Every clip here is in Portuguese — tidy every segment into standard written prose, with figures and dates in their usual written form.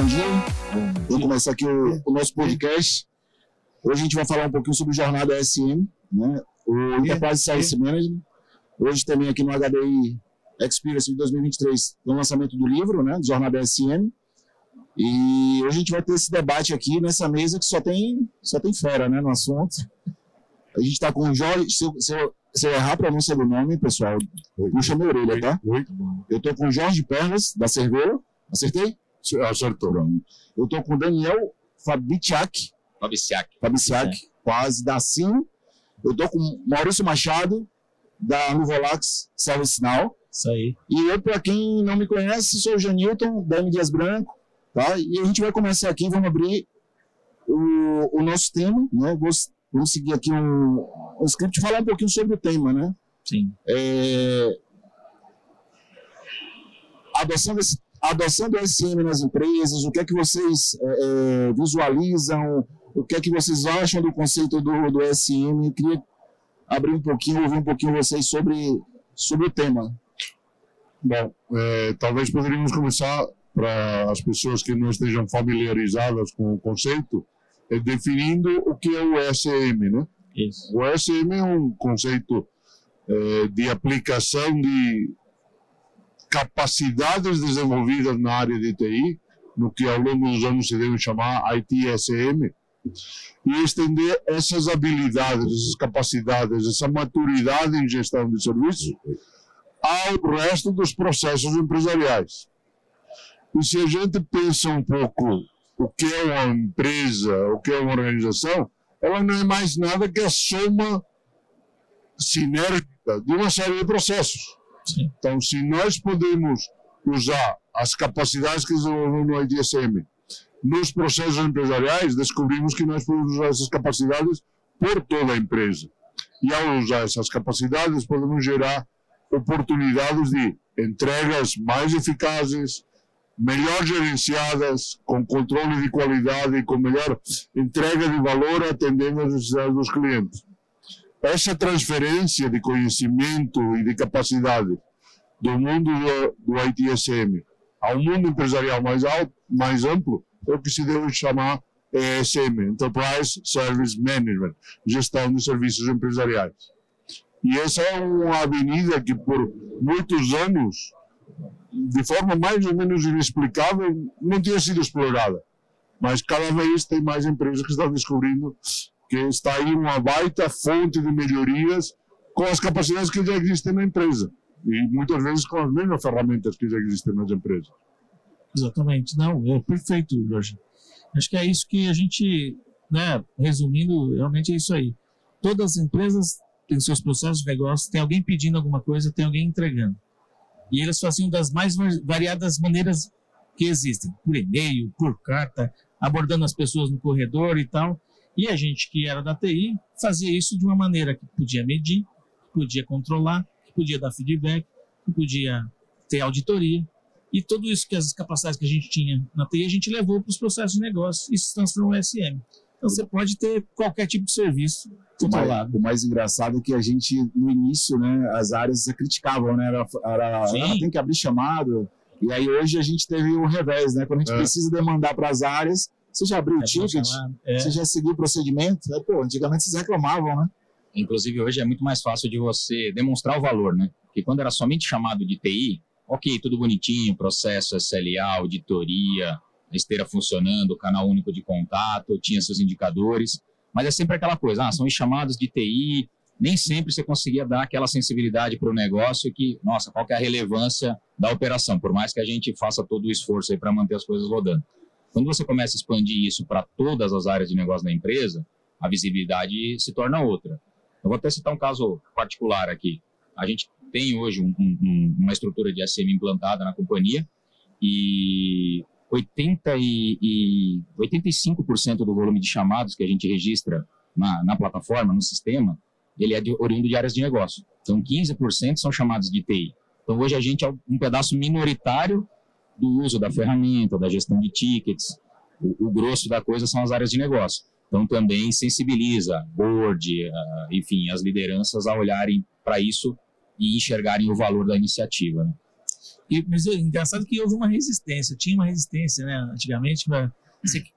bom dia. Vamos começar aqui o nosso podcast. Hoje a gente vai falar um pouquinho sobre Jornada ESM, né? O Enterprise Service Management. Hoje também aqui no HDI Experience de 2023, no lançamento do livro, né? Jornada ESM. E hoje a gente vai ter esse debate aqui nessa mesa que só tem fera, né, no assunto. A gente está com o Jorge, se eu errar a pronúncia do nome, pessoal, puxa minha orelha, tá? Eu estou com o Jorge Perlas, da Cerveira. Acertei? Acertou. Eu estou com o Daniel Fabiciak, quase, da Sim. Eu estou com o Maurício Machado, da Nuvolax ServiceNow. Isso aí. E eu, para quem não me conhece, sou o Janilton, da M. Dias Branco. Tá? E a gente vai começar aqui, vamos abrir o nosso tema, né? Vamos seguir aqui um script e falar um pouquinho sobre o tema, né? Sim. Adoção do SM nas empresas, o que é que vocês visualizam, o que é que vocês acham do conceito do SM? Eu queria abrir um pouquinho, ouvir um pouquinho vocês sobre o tema. Bom, talvez poderíamos começar, para as pessoas que não estejam familiarizadas com o conceito, definindo o que é o ESM, né? Isso. O ESM é um conceito de aplicação de capacidades desenvolvidas na área de TI, no que ao longo dos anos se deve chamar ITSM, e estender essas habilidades, essas capacidades, essa maturidade em gestão de serviços ao resto dos processos empresariais. E se a gente pensa um pouco o que é uma empresa, o que é uma organização, ela não é mais nada que a soma sinérgica de uma série de processos. Sim. Então, se nós podemos usar as capacidades que desenvolvemos no ITSM nos processos empresariais, descobrimos que nós podemos usar essas capacidades por toda a empresa. E ao usar essas capacidades, podemos gerar oportunidades de entregas mais eficazes, melhor gerenciadas, com controle de qualidade e com melhor entrega de valor atendendo às necessidades dos clientes. Essa transferência de conhecimento e de capacidade do mundo do ITSM ao mundo empresarial mais amplo é o que se deve chamar ESM, Enterprise Service Management, gestão de serviços empresariais. E essa é uma avenida que por muitos anos, de forma mais ou menos inexplicável, não tinha sido explorada. Mas cada vez tem mais empresas que estão descobrindo que está aí uma baita fonte de melhorias com as capacidades que já existem na empresa. E muitas vezes com as mesmas ferramentas que já existem nas empresas. Exatamente. Não, é perfeito, Jorge. Acho que é isso que a gente, né, resumindo, realmente é isso aí. Todas as empresas têm seus processos de negócio, tem alguém pedindo alguma coisa, tem alguém entregando. E eles faziam das mais variadas maneiras que existem, por e-mail, por carta, abordando as pessoas no corredor e tal. E a gente que era da TI fazia isso de uma maneira que podia medir, que podia controlar, que podia dar feedback, que podia ter auditoria. E tudo isso, que as capacidades que a gente tinha na TI, a gente levou para os processos de negócio e se transformou em SM. Então você pode ter qualquer tipo de serviço controlado. O mais engraçado é que a gente, no início, né, as áreas criticavam, né? Tem que abrir chamado. E aí hoje a gente teve o revés, né? Quando a gente precisa demandar para as áreas, você já abriu o ticket, você já seguiu o procedimento. Antigamente vocês reclamavam, né? Inclusive hoje é muito mais fácil de você demonstrar o valor, né? Porque quando era somente chamado de TI, ok, tudo bonitinho, processo SLA, auditoria, a esteira funcionando, canal único de contato, tinha seus indicadores, mas é sempre aquela coisa, são os chamados de TI, nem sempre você conseguia dar aquela sensibilidade para o negócio que, nossa, qual que é a relevância da operação, por mais que a gente faça todo o esforço aí para manter as coisas rodando. Quando você começa a expandir isso para todas as áreas de negócio da empresa, a visibilidade se torna outra. Eu vou até citar um caso particular aqui. A gente tem hoje uma estrutura de SM implantada na companhia e 85% do volume de chamados que a gente registra na plataforma, no sistema, ele é oriundo de áreas de negócio. Então, 15% são chamados de TI. Então, hoje a gente é um pedaço minoritário do uso da ferramenta, da gestão de tickets. O grosso da coisa são as áreas de negócio. Então, também sensibiliza board, enfim, as lideranças a olharem para isso e enxergarem o valor da iniciativa, né? Mas é engraçado que houve uma resistência, tinha uma resistência, né? Antigamente,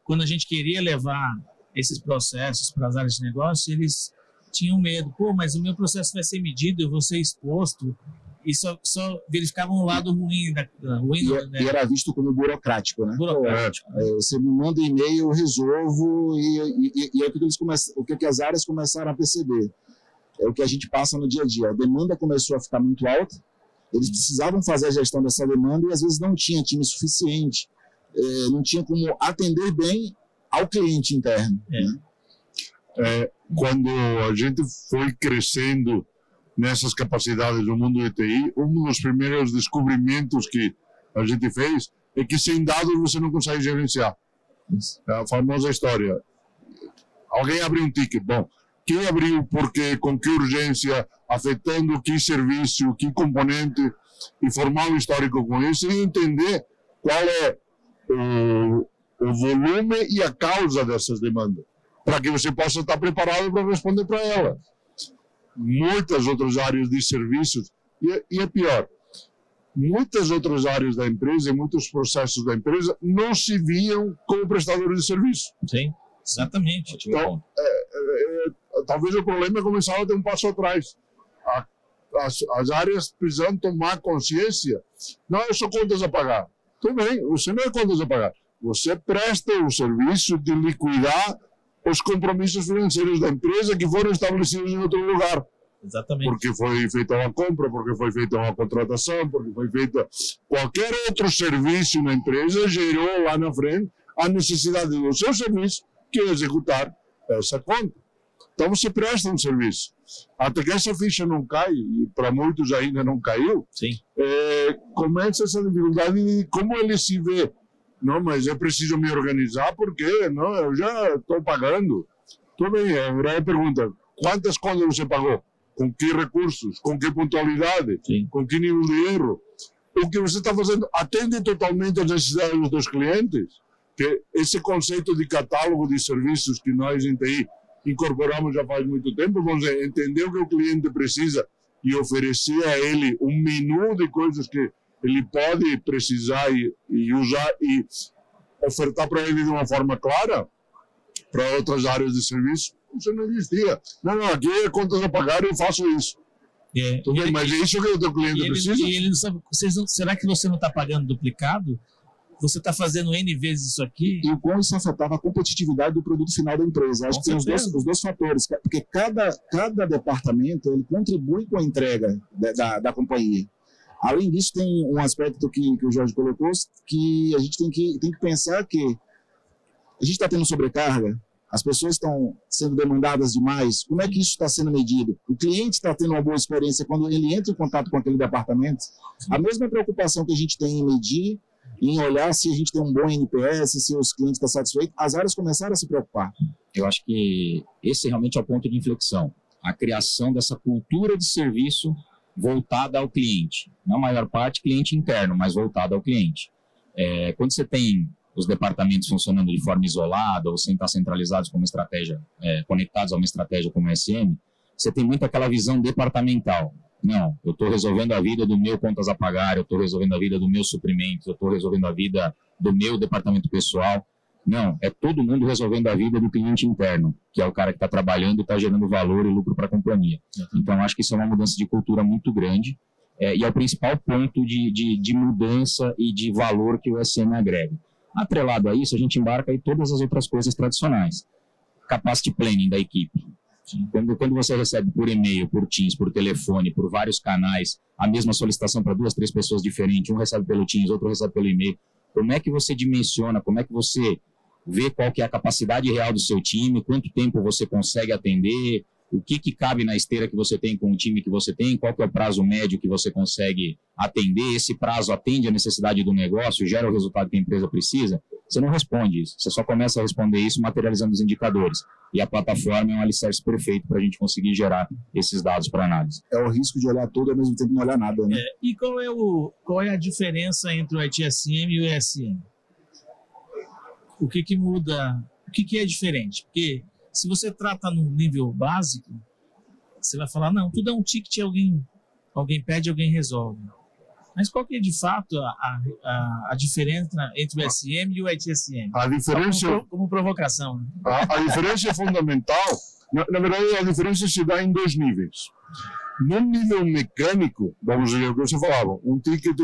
quando a gente queria levar esses processos para as áreas de negócio, eles tinham medo. Pô, mas o meu processo vai ser medido, eu vou ser exposto. E só verificavam o lado ruim. E era visto como burocrático, né? Burocrático. Você me manda um e-mail, eu resolvo, e é o que as áreas começaram a perceber. É o que a gente passa no dia a dia. A demanda começou a ficar muito alta, eles precisavam fazer a gestão dessa demanda e às vezes não tinha time suficiente, não tinha como atender bem ao cliente interno. Né? Quando a gente foi crescendo nessas capacidades do mundo de TI, um dos primeiros descobrimentos que a gente fez é que sem dados você não consegue gerenciar. A famosa história. Alguém abriu um ticket. Bom, quem abriu, por quê, com que urgência, afetando que serviço, que componente, e formar um histórico com isso e entender qual é o volume e a causa dessas demandas, para que você possa estar preparado para responder para ela. Muitas outras áreas de serviços, e é pior, muitas outras áreas da empresa e muitos processos da empresa não se viam como prestadores de serviço. Sim, exatamente. Então, talvez o problema começava a ter um passo atrás. As áreas precisam tomar consciência. Não é só contas a pagar. Tudo bem, você não é contas a pagar. Você presta o serviço de liquidar os compromissos financeiros da empresa que foram estabelecidos em outro lugar. Exatamente. Porque foi feita uma compra, porque foi feita uma contratação, porque foi feita qualquer outro serviço na empresa, gerou lá na frente a necessidade do seu serviço que é executar essa conta. Então você presta um serviço. Até que essa ficha não cai, e para muitos ainda não caiu, começa essa dificuldade de como ele se vê. Não, mas eu preciso me organizar porque não, eu já estou pagando. Tudo bem, agora a pergunta, quantas contas você pagou? Com que recursos? Com que pontualidade? Sim. Com que nível de erro? O que você está fazendo atende totalmente às necessidades dos seus clientes? Que esse conceito de catálogo de serviços que nós em TI incorporamos já faz muito tempo, vamos dizer, entender o que o cliente precisa e oferecer a ele um menu de coisas que ele pode precisar e usar e ofertar para ele de uma forma clara para outras áreas de serviço, isso não existia. Não, aqui é contas a pagar e eu faço isso. Mas é isso que o teu cliente precisa? E ele não sabe, será que você não está pagando duplicado? Você está fazendo N vezes isso aqui? E o quão isso afetava a competitividade do produto final da empresa. Acho que tem os dois fatores, porque cada departamento ele contribui com a entrega da companhia. Além disso, tem um aspecto que o Jorge colocou, que a gente tem que pensar que a gente está tendo sobrecarga, as pessoas estão sendo demandadas demais, como é que isso está sendo medido? O cliente está tendo uma boa experiência quando ele entra em contato com aquele departamento? A mesma preocupação que a gente tem em medir, em olhar se a gente tem um bom NPS, se os clientes estão satisfeitos, as áreas começaram a se preocupar. Eu acho que esse realmente é o ponto de inflexão. A criação dessa cultura de serviço voltada ao cliente. Na maior parte, cliente interno, mas voltada ao cliente. Quando você tem os departamentos funcionando de forma isolada ou sem estar centralizados como estratégia, conectados a uma estratégia como o SM, você tem muito aquela visão departamental. Não, eu estou resolvendo a vida do meu contas a pagar, eu estou resolvendo a vida do meu suprimento, eu estou resolvendo a vida do meu departamento pessoal. Não, é todo mundo resolvendo a vida do cliente interno, que é o cara que está trabalhando e está gerando valor e lucro para a companhia. Então, acho que isso é uma mudança de cultura muito grande e é o principal ponto de mudança e de valor que o SM agrega. Atrelado a isso, a gente embarca em todas as outras coisas tradicionais. Capacity planning da equipe. Quando você recebe por e-mail, por Teams, por telefone, por vários canais, a mesma solicitação para 2, 3 pessoas diferentes, um recebe pelo Teams, outro recebe pelo e-mail, como é que você dimensiona, como é que você vê qual que é a capacidade real do seu time, quanto tempo você consegue atender, o que cabe na esteira que você tem com o time que você tem, qual que é o prazo médio que você consegue atender, esse prazo atende a necessidade do negócio, gera o resultado que a empresa precisa, você não responde isso, você só começa a responder isso materializando os indicadores. E a plataforma é um alicerce perfeito para a gente conseguir gerar esses dados para análise. É o risco de olhar tudo e ao mesmo tempo não olhar nada, né? E qual é a diferença entre o ITSM e o ESM? O que muda? O que é diferente? Porque se você trata no nível básico, você vai falar, não, tudo é um ticket, alguém pede, alguém resolve. Mas qual que é, de fato, a diferença entre o SM e o ITSM? A diferença... Como provocação. Né? A diferença é fundamental. Na verdade, a diferença se dá em 2 níveis. No nível mecânico, vamos dizer o que você falava, um ticket,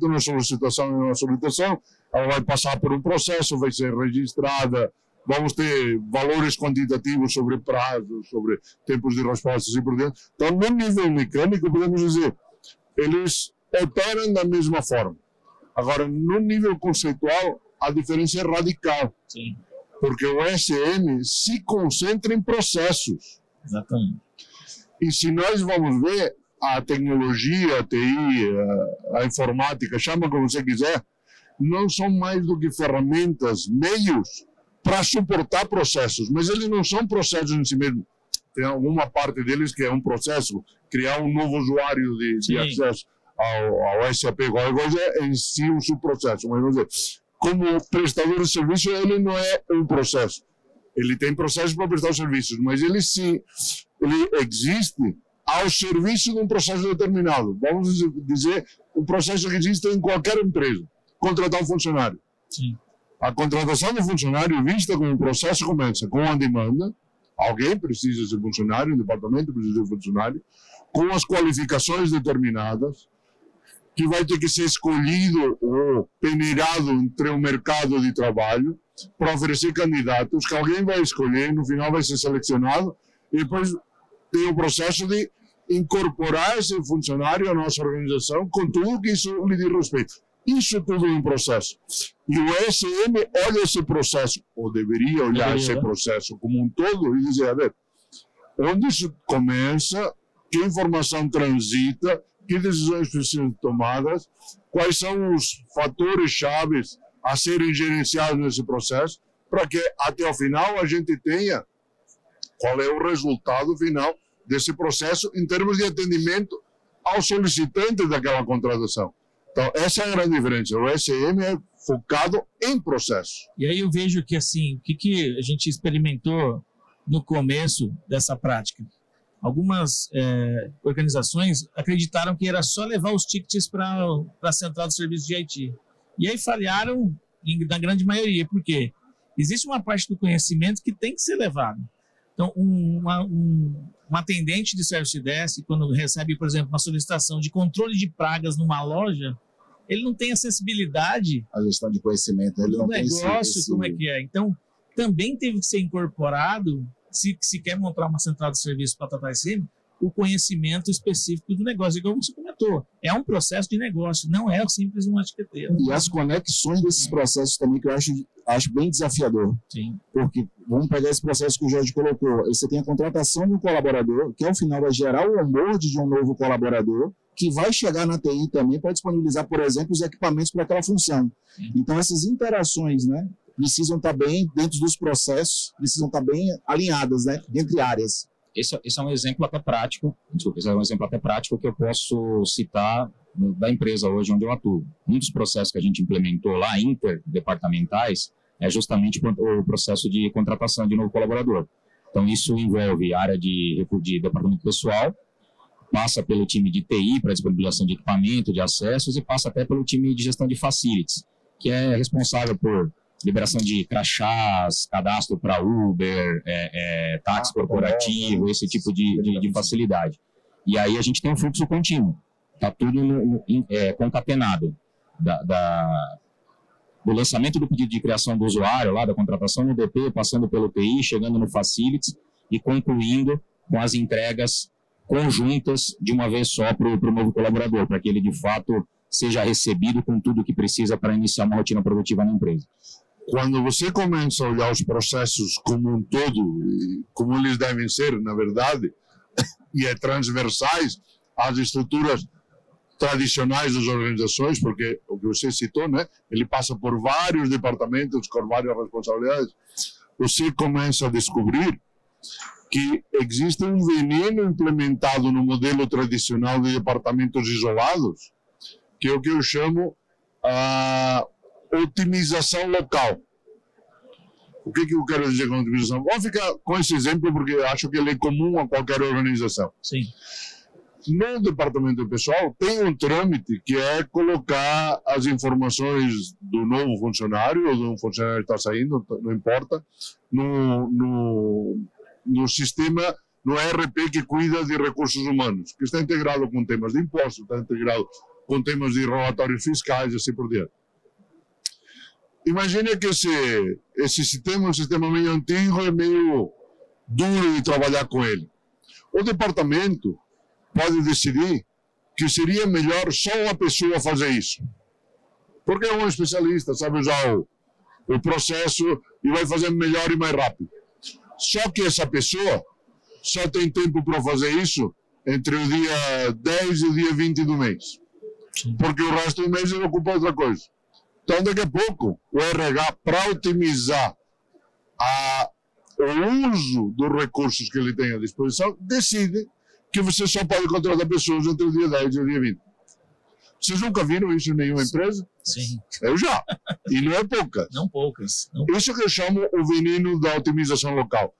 uma solicitação, ela vai passar por um processo, vai ser registrada, vamos ter valores quantitativos sobre prazos, sobre tempos de resposta e por diante. Então, no nível mecânico, podemos dizer, eles operam da mesma forma. Agora, no nível conceitual, a diferença é radical. Sim. Porque o SM se concentra em processos. Exatamente. E se nós vamos ver, a tecnologia, a TI, a informática, chama como você quiser, não são mais do que ferramentas, meios para suportar processos. Mas eles não são processos em si mesmos. Tem alguma parte deles que é um processo, criar um novo usuário de acesso ao SAP, qualquer coisa é em si um subprocesso. Mas vamos dizer, como prestador de serviço, ele não é um processo. Ele tem processos para prestar serviços, mas ele existe ao serviço de um processo determinado. Vamos dizer, um processo que existe em qualquer empresa. Contratar um funcionário. Sim. A contratação do funcionário, vista como um processo, começa com a demanda. Alguém precisa de funcionário, o departamento precisa de funcionário, com as qualificações determinadas, que vai ter que ser escolhido ou peneirado entre o mercado de trabalho para oferecer candidatos que alguém vai escolher, no final vai ser selecionado, e depois tem o processo de incorporar esse funcionário à nossa organização com tudo que isso lhe diz respeito. Isso tudo é um processo. E o SM olha esse processo, ou deveria olhar esse processo como um todo, e dizer, a ver, onde isso começa, que informação transita, que decisões precisam ser tomadas, quais são os fatores chaves a serem gerenciados nesse processo, para que até o final a gente tenha qual é o resultado final desse processo em termos de atendimento ao solicitante daquela contratação. Então, essa é a grande diferença. O SM é focado em processo. E aí eu vejo que, assim, o que a gente experimentou no começo dessa prática? Algumas organizações acreditaram que era só levar os tickets para a central de serviço de IT. E aí falharam na grande maioria. Por quê? Existe uma parte do conhecimento que tem que ser levado. Então, um atendente de Service Desk, quando recebe, por exemplo, uma solicitação de controle de pragas numa loja, ele não tem acessibilidade a gestão de conhecimento, ele não tem negócio, como é que é. Então, também teve que ser incorporado, se quer montar uma central de serviço para tratar SM, o conhecimento específico do negócio, igual você comentou. É um processo de negócio, não é simples uma etiqueteira. E as conexões desses processos também, que eu acho bem desafiador. Sim. Porque, vamos pegar esse processo que o Jorge colocou, você tem a contratação de um colaborador, que ao final vai gerar o onboard de um novo colaborador, que vai chegar na TI também para disponibilizar, por exemplo, os equipamentos para aquela função. Então, essas interações, né, precisam estar bem dentro dos processos, precisam estar bem alinhadas, né, entre áreas. Esse é um exemplo até prático, que eu posso citar da empresa hoje onde eu atuo. Um dos processos que a gente implementou lá, interdepartamentais, é justamente o processo de contratação de novo colaborador. Então, isso envolve área de departamento pessoal, passa pelo time de TI para disponibilização de equipamento, de acessos, e passa até pelo time de gestão de facilities, que é responsável por liberação de crachás, cadastro para Uber, táxi corporativo, esse tipo de facilidade. E aí a gente tem um fluxo contínuo, está tudo concatenado do lançamento do pedido de criação do usuário, lá da contratação no DP, passando pelo TI, chegando no Facilities e concluindo com as entregas conjuntas de uma vez só para o novo colaborador, para que ele, de fato, seja recebido com tudo o que precisa para iniciar uma rotina produtiva na empresa. Quando você começa a olhar os processos como um todo, como eles devem ser, na verdade, e transversais às estruturas tradicionais das organizações, porque o que você citou, né, ele passa por vários departamentos com várias responsabilidades, você começa a descobrir que existe um veneno implementado no modelo tradicional de departamentos isolados, que é o que eu chamo a otimização local. O que eu quero dizer com otimização? Vamos ficar com esse exemplo porque acho que ele é comum a qualquer organização. Sim. no departamento de pessoal tem um trâmite que é colocar as informações do novo funcionário ou de um funcionário que está saindo, não importa, no sistema, no ERP que cuida de recursos humanos, que está integrado com temas de impostos, está integrado com temas de relatórios fiscais e assim por diante. Imagine que esse sistema é um sistema meio antigo e meio duro de trabalhar com ele. O departamento pode decidir que seria melhor só uma pessoa fazer isso. Porque é um especialista, sabe usar o processo e vai fazer melhor e mais rápido. Só que essa pessoa só tem tempo para fazer isso entre o dia 10 e o dia 20 do mês. Porque o resto do mês ele ocupa outra coisa. Então, daqui a pouco, o RH, para otimizar o uso dos recursos que ele tem à disposição, decide que você só pode contratar pessoas entre o dia 10 e o dia 20. Vocês nunca viram isso em nenhuma empresa? Sim. Eu já. E não é poucas. Não poucas. Isso que eu chamo o veneno da otimização local.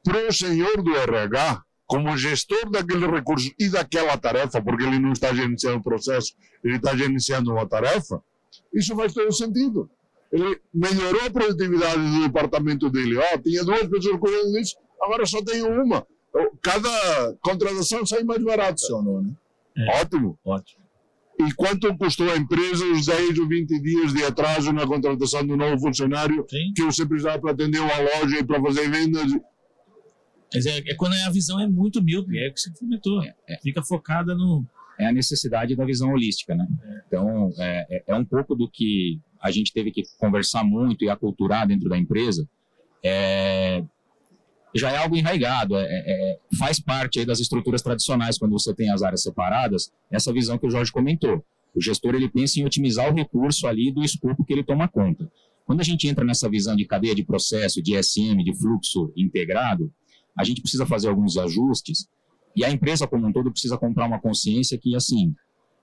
Para o senhor do RH, como gestor daquele recurso e daquela tarefa, porque ele não está gerenciando o processo, ele está gerenciando uma tarefa, isso faz todo sentido. Ele melhorou a produtividade do departamento dele. Tinha 2 pessoas cuidando disso, agora só tem uma. Cada contratação sai mais barata. Funcionou, né? Ótimo. Ótimo. E quanto custou à empresa os 10 ou 20 dias de atraso na contratação do novo funcionário? Sim. Que você precisava para atender uma loja e para fazer vendas? Mas é quando a visão é muito míope, é o que você comentou. Fica focada no... É a necessidade da visão holística, né? Então, é um pouco do que a gente teve que conversar muito e aculturar dentro da empresa. Já é algo enraizado, faz parte aí das estruturas tradicionais, quando você tem as áreas separadas, essa visão que o Jorge comentou. O gestor, ele pensa em otimizar o recurso ali do escopo que ele toma conta. Quando a gente entra nessa visão de cadeia de processo, de SM, de fluxo integrado, a gente precisa fazer alguns ajustes e a empresa como um todo precisa comprar uma consciência que, assim,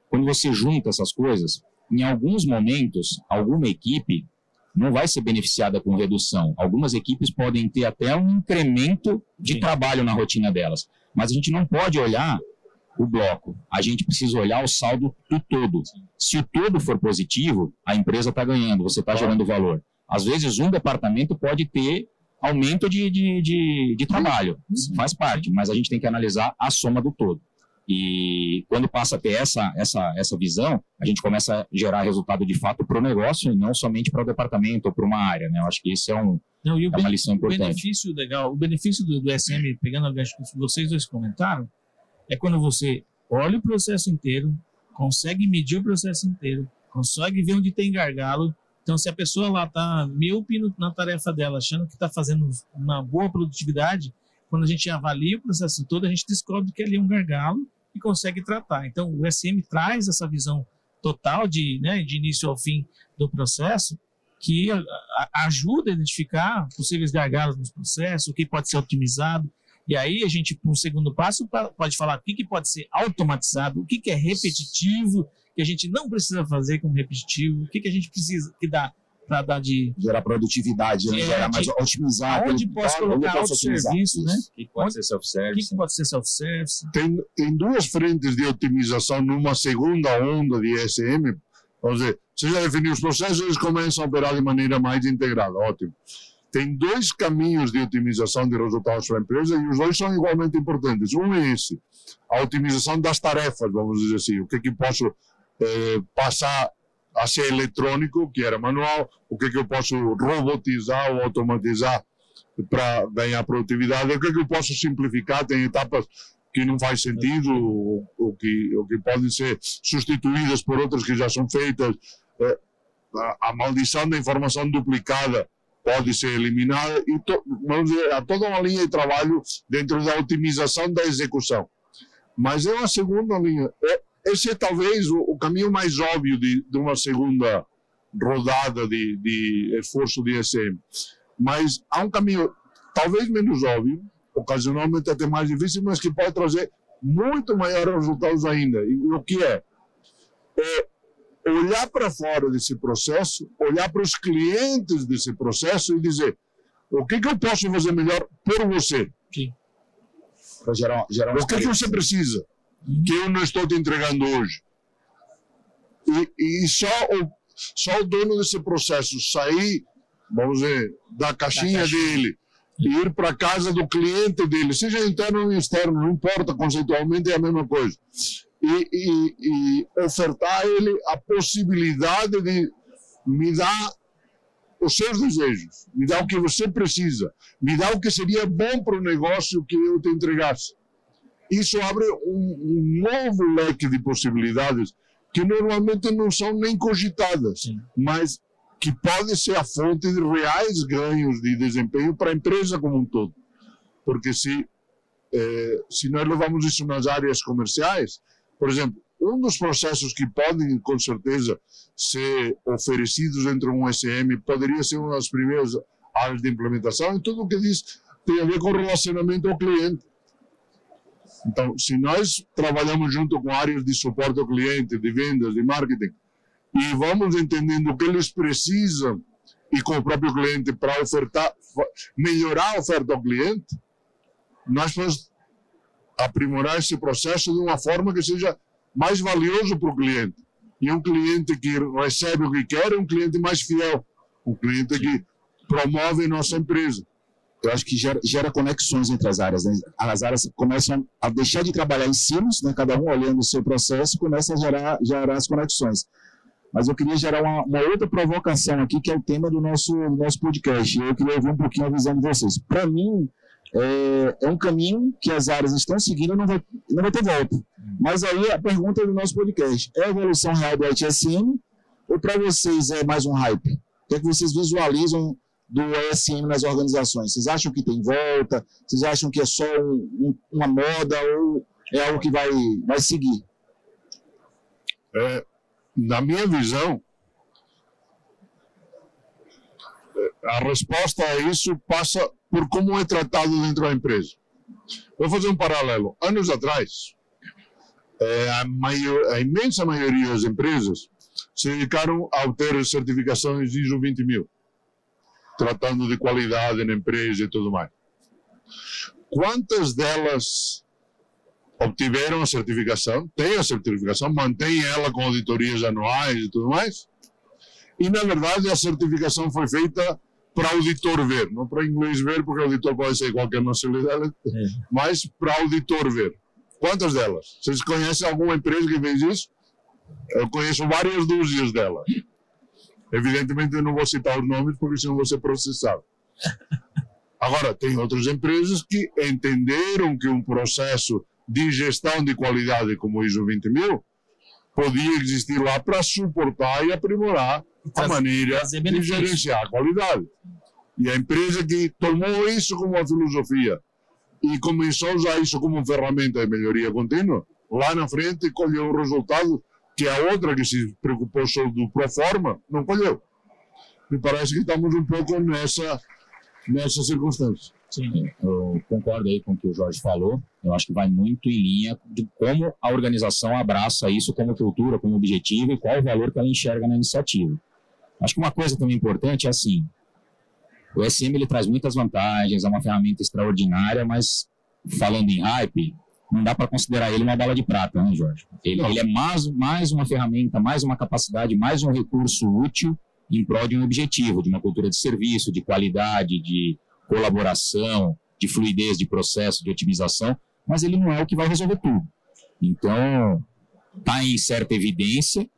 quando você junta essas coisas, em alguns momentos, alguma equipe não vai ser beneficiada com redução. Algumas equipes podem ter até um incremento de trabalho na rotina delas. Mas a gente não pode olhar o bloco. A gente precisa olhar o saldo do todo. Se o todo for positivo, a empresa está ganhando, você está gerando valor. Às vezes, um departamento pode ter aumento de trabalho. Faz parte, mas a gente tem que analisar a soma do todo. E quando passa a ter essa visão, a gente começa a gerar resultado de fato para o negócio e não somente para o departamento ou para uma área, né? Eu acho que isso é uma lição importante. O benefício do SM, pegando a gancho que vocês dois comentaram, é quando você olha o processo inteiro, consegue medir o processo inteiro, consegue ver onde tem gargalo. Então, se a pessoa lá está míope na tarefa dela, achando que está fazendo uma boa produtividade, quando a gente avalia o processo todo, a gente descobre que ali é um gargalo e consegue tratar. Então, o SM traz essa visão total de início ao fim do processo, que ajuda a identificar possíveis gargalos nos processos, o que pode ser otimizado. E aí, a gente, para um segundo passo, pode falar o que pode ser automatizado, o que é repetitivo, que a gente não precisa fazer como repetitivo, o que a gente precisa que dá para dar de... Gerar produtividade, gerar mais otimizar. Onde posso colocar autosserviço, né? O que pode ser self-service? O que pode ser self-service? Tem 2 frentes de otimização numa segunda onda de ESM. Ou seja, você já definiu os processos, eles começam a operar de maneira mais integrada. Ótimo. Tem 2 caminhos de otimização de resultados para a empresa e os 2 são igualmente importantes. Um é esse, a otimização das tarefas, vamos dizer assim. O que posso passar a ser eletrônico, que era manual, o que eu posso robotizar ou automatizar para ganhar produtividade, o que eu posso simplificar, tem etapas que não faz sentido, ou que podem ser substituídas por outras que já são feitas. A maldição da informação duplicada pode ser eliminada e vamos dizer, há toda uma linha de trabalho dentro da otimização da execução. Mas é uma segunda linha. Esse é talvez o caminho mais óbvio de uma segunda rodada de esforço de ESM. Mas há um caminho talvez menos óbvio, ocasionalmente até mais difícil, mas que pode trazer muito maiores resultados ainda. E o que é olhar para fora desse processo, olhar para os clientes desse processo e dizer o que eu posso fazer melhor por você? Sim. Para gerar o que você precisa? que eu não estou te entregando hoje. E só o dono desse processo sair, vamos dizer, da caixinha dele, ir para a casa do cliente dele, seja interno ou externo, não importa, conceitualmente é a mesma coisa. E ofertar a ele a possibilidade de me dar os seus desejos, me dar o que você precisa, me dar o que seria bom para o negócio que eu te entregasse. Isso abre um novo leque de possibilidades que normalmente não são nem cogitadas, mas que pode ser a fonte de reais ganhos de desempenho para a empresa como um todo. Porque se nós levamos isso nas áreas comerciais, por exemplo, um dos processos que podem, com certeza, ser oferecidos dentro de um SM poderia ser uma das primeiras áreas de implementação, e tudo o que diz tem a ver com relacionamento ao cliente. Então, se nós trabalhamos junto com áreas de suporte ao cliente, de vendas, de marketing, e vamos entendendo o que eles precisam e com o próprio cliente para ofertar, melhorar a oferta ao cliente, nós vamos aprimorar esse processo de uma forma que seja mais valioso para o cliente. E um cliente que recebe o que quer é um cliente mais fiel, um cliente que promove nossa empresa. Eu acho que gera conexões entre as áreas, né? As áreas começam a deixar de trabalhar em silos, né? Cada um olhando o seu processo, começa a gerar as conexões. Mas eu queria gerar uma outra provocação aqui, que é o tema do nosso podcast. Eu queria ouvir um pouquinho a visão de vocês. Para mim, é um caminho que as áreas estão seguindo e não vai ter volta. Mas aí a pergunta do nosso podcast: é a evolução real do ITSM ou para vocês é mais um hype? O que é que vocês visualizam do ESM nas organizações? Vocês acham que tem volta? Vocês acham que é só uma moda ou é algo que vai seguir? Na minha visão, a resposta a isso passa por como é tratado dentro da empresa. Vou fazer um paralelo. Anos atrás, a imensa maioria das empresas se dedicaram a obter certificações ISO 20000, tratando de qualidade na empresa e tudo mais. Quantas delas obtiveram a certificação, têm a certificação, mantêm ela com auditorias anuais e tudo mais? E, na verdade, a certificação foi feita para auditor ver, não para inglês ver, porque o auditor pode ser qualquer nacionalidade, mas para auditor ver. Quantas delas? Vocês conhecem alguma empresa que fez isso? Eu conheço várias dúzias delas. Evidentemente, eu não vou citar os nomes, porque senão vou ser processado. Agora, tem outras empresas que entenderam que um processo de gestão de qualidade como o ISO 20000 podia existir lá para suportar e aprimorar a maneira de gerenciar a qualidade. E a empresa que tomou isso como uma filosofia e começou a usar isso como ferramenta de melhoria contínua, lá na frente colheu um resultado que a outra que se preocupou só do proforma não colheu. Me parece que estamos um pouco nessa circunstância. Sim, eu concordo aí com o que o Jorge falou. Eu acho que vai muito em linha de como a organização abraça isso como cultura, como objetivo e qual o valor que ela enxerga na iniciativa. Acho que uma coisa também importante é assim, o SM ele traz muitas vantagens, é uma ferramenta extraordinária, mas falando em hype, não dá para considerar ele uma bala de prata, né, Jorge? Ele é mais uma ferramenta, mais uma capacidade, mais um recurso útil em prol de um objetivo, de uma cultura de serviço, de qualidade, de colaboração, de fluidez de processo, de otimização, mas ele não é o que vai resolver tudo. Então, está em certa evidência,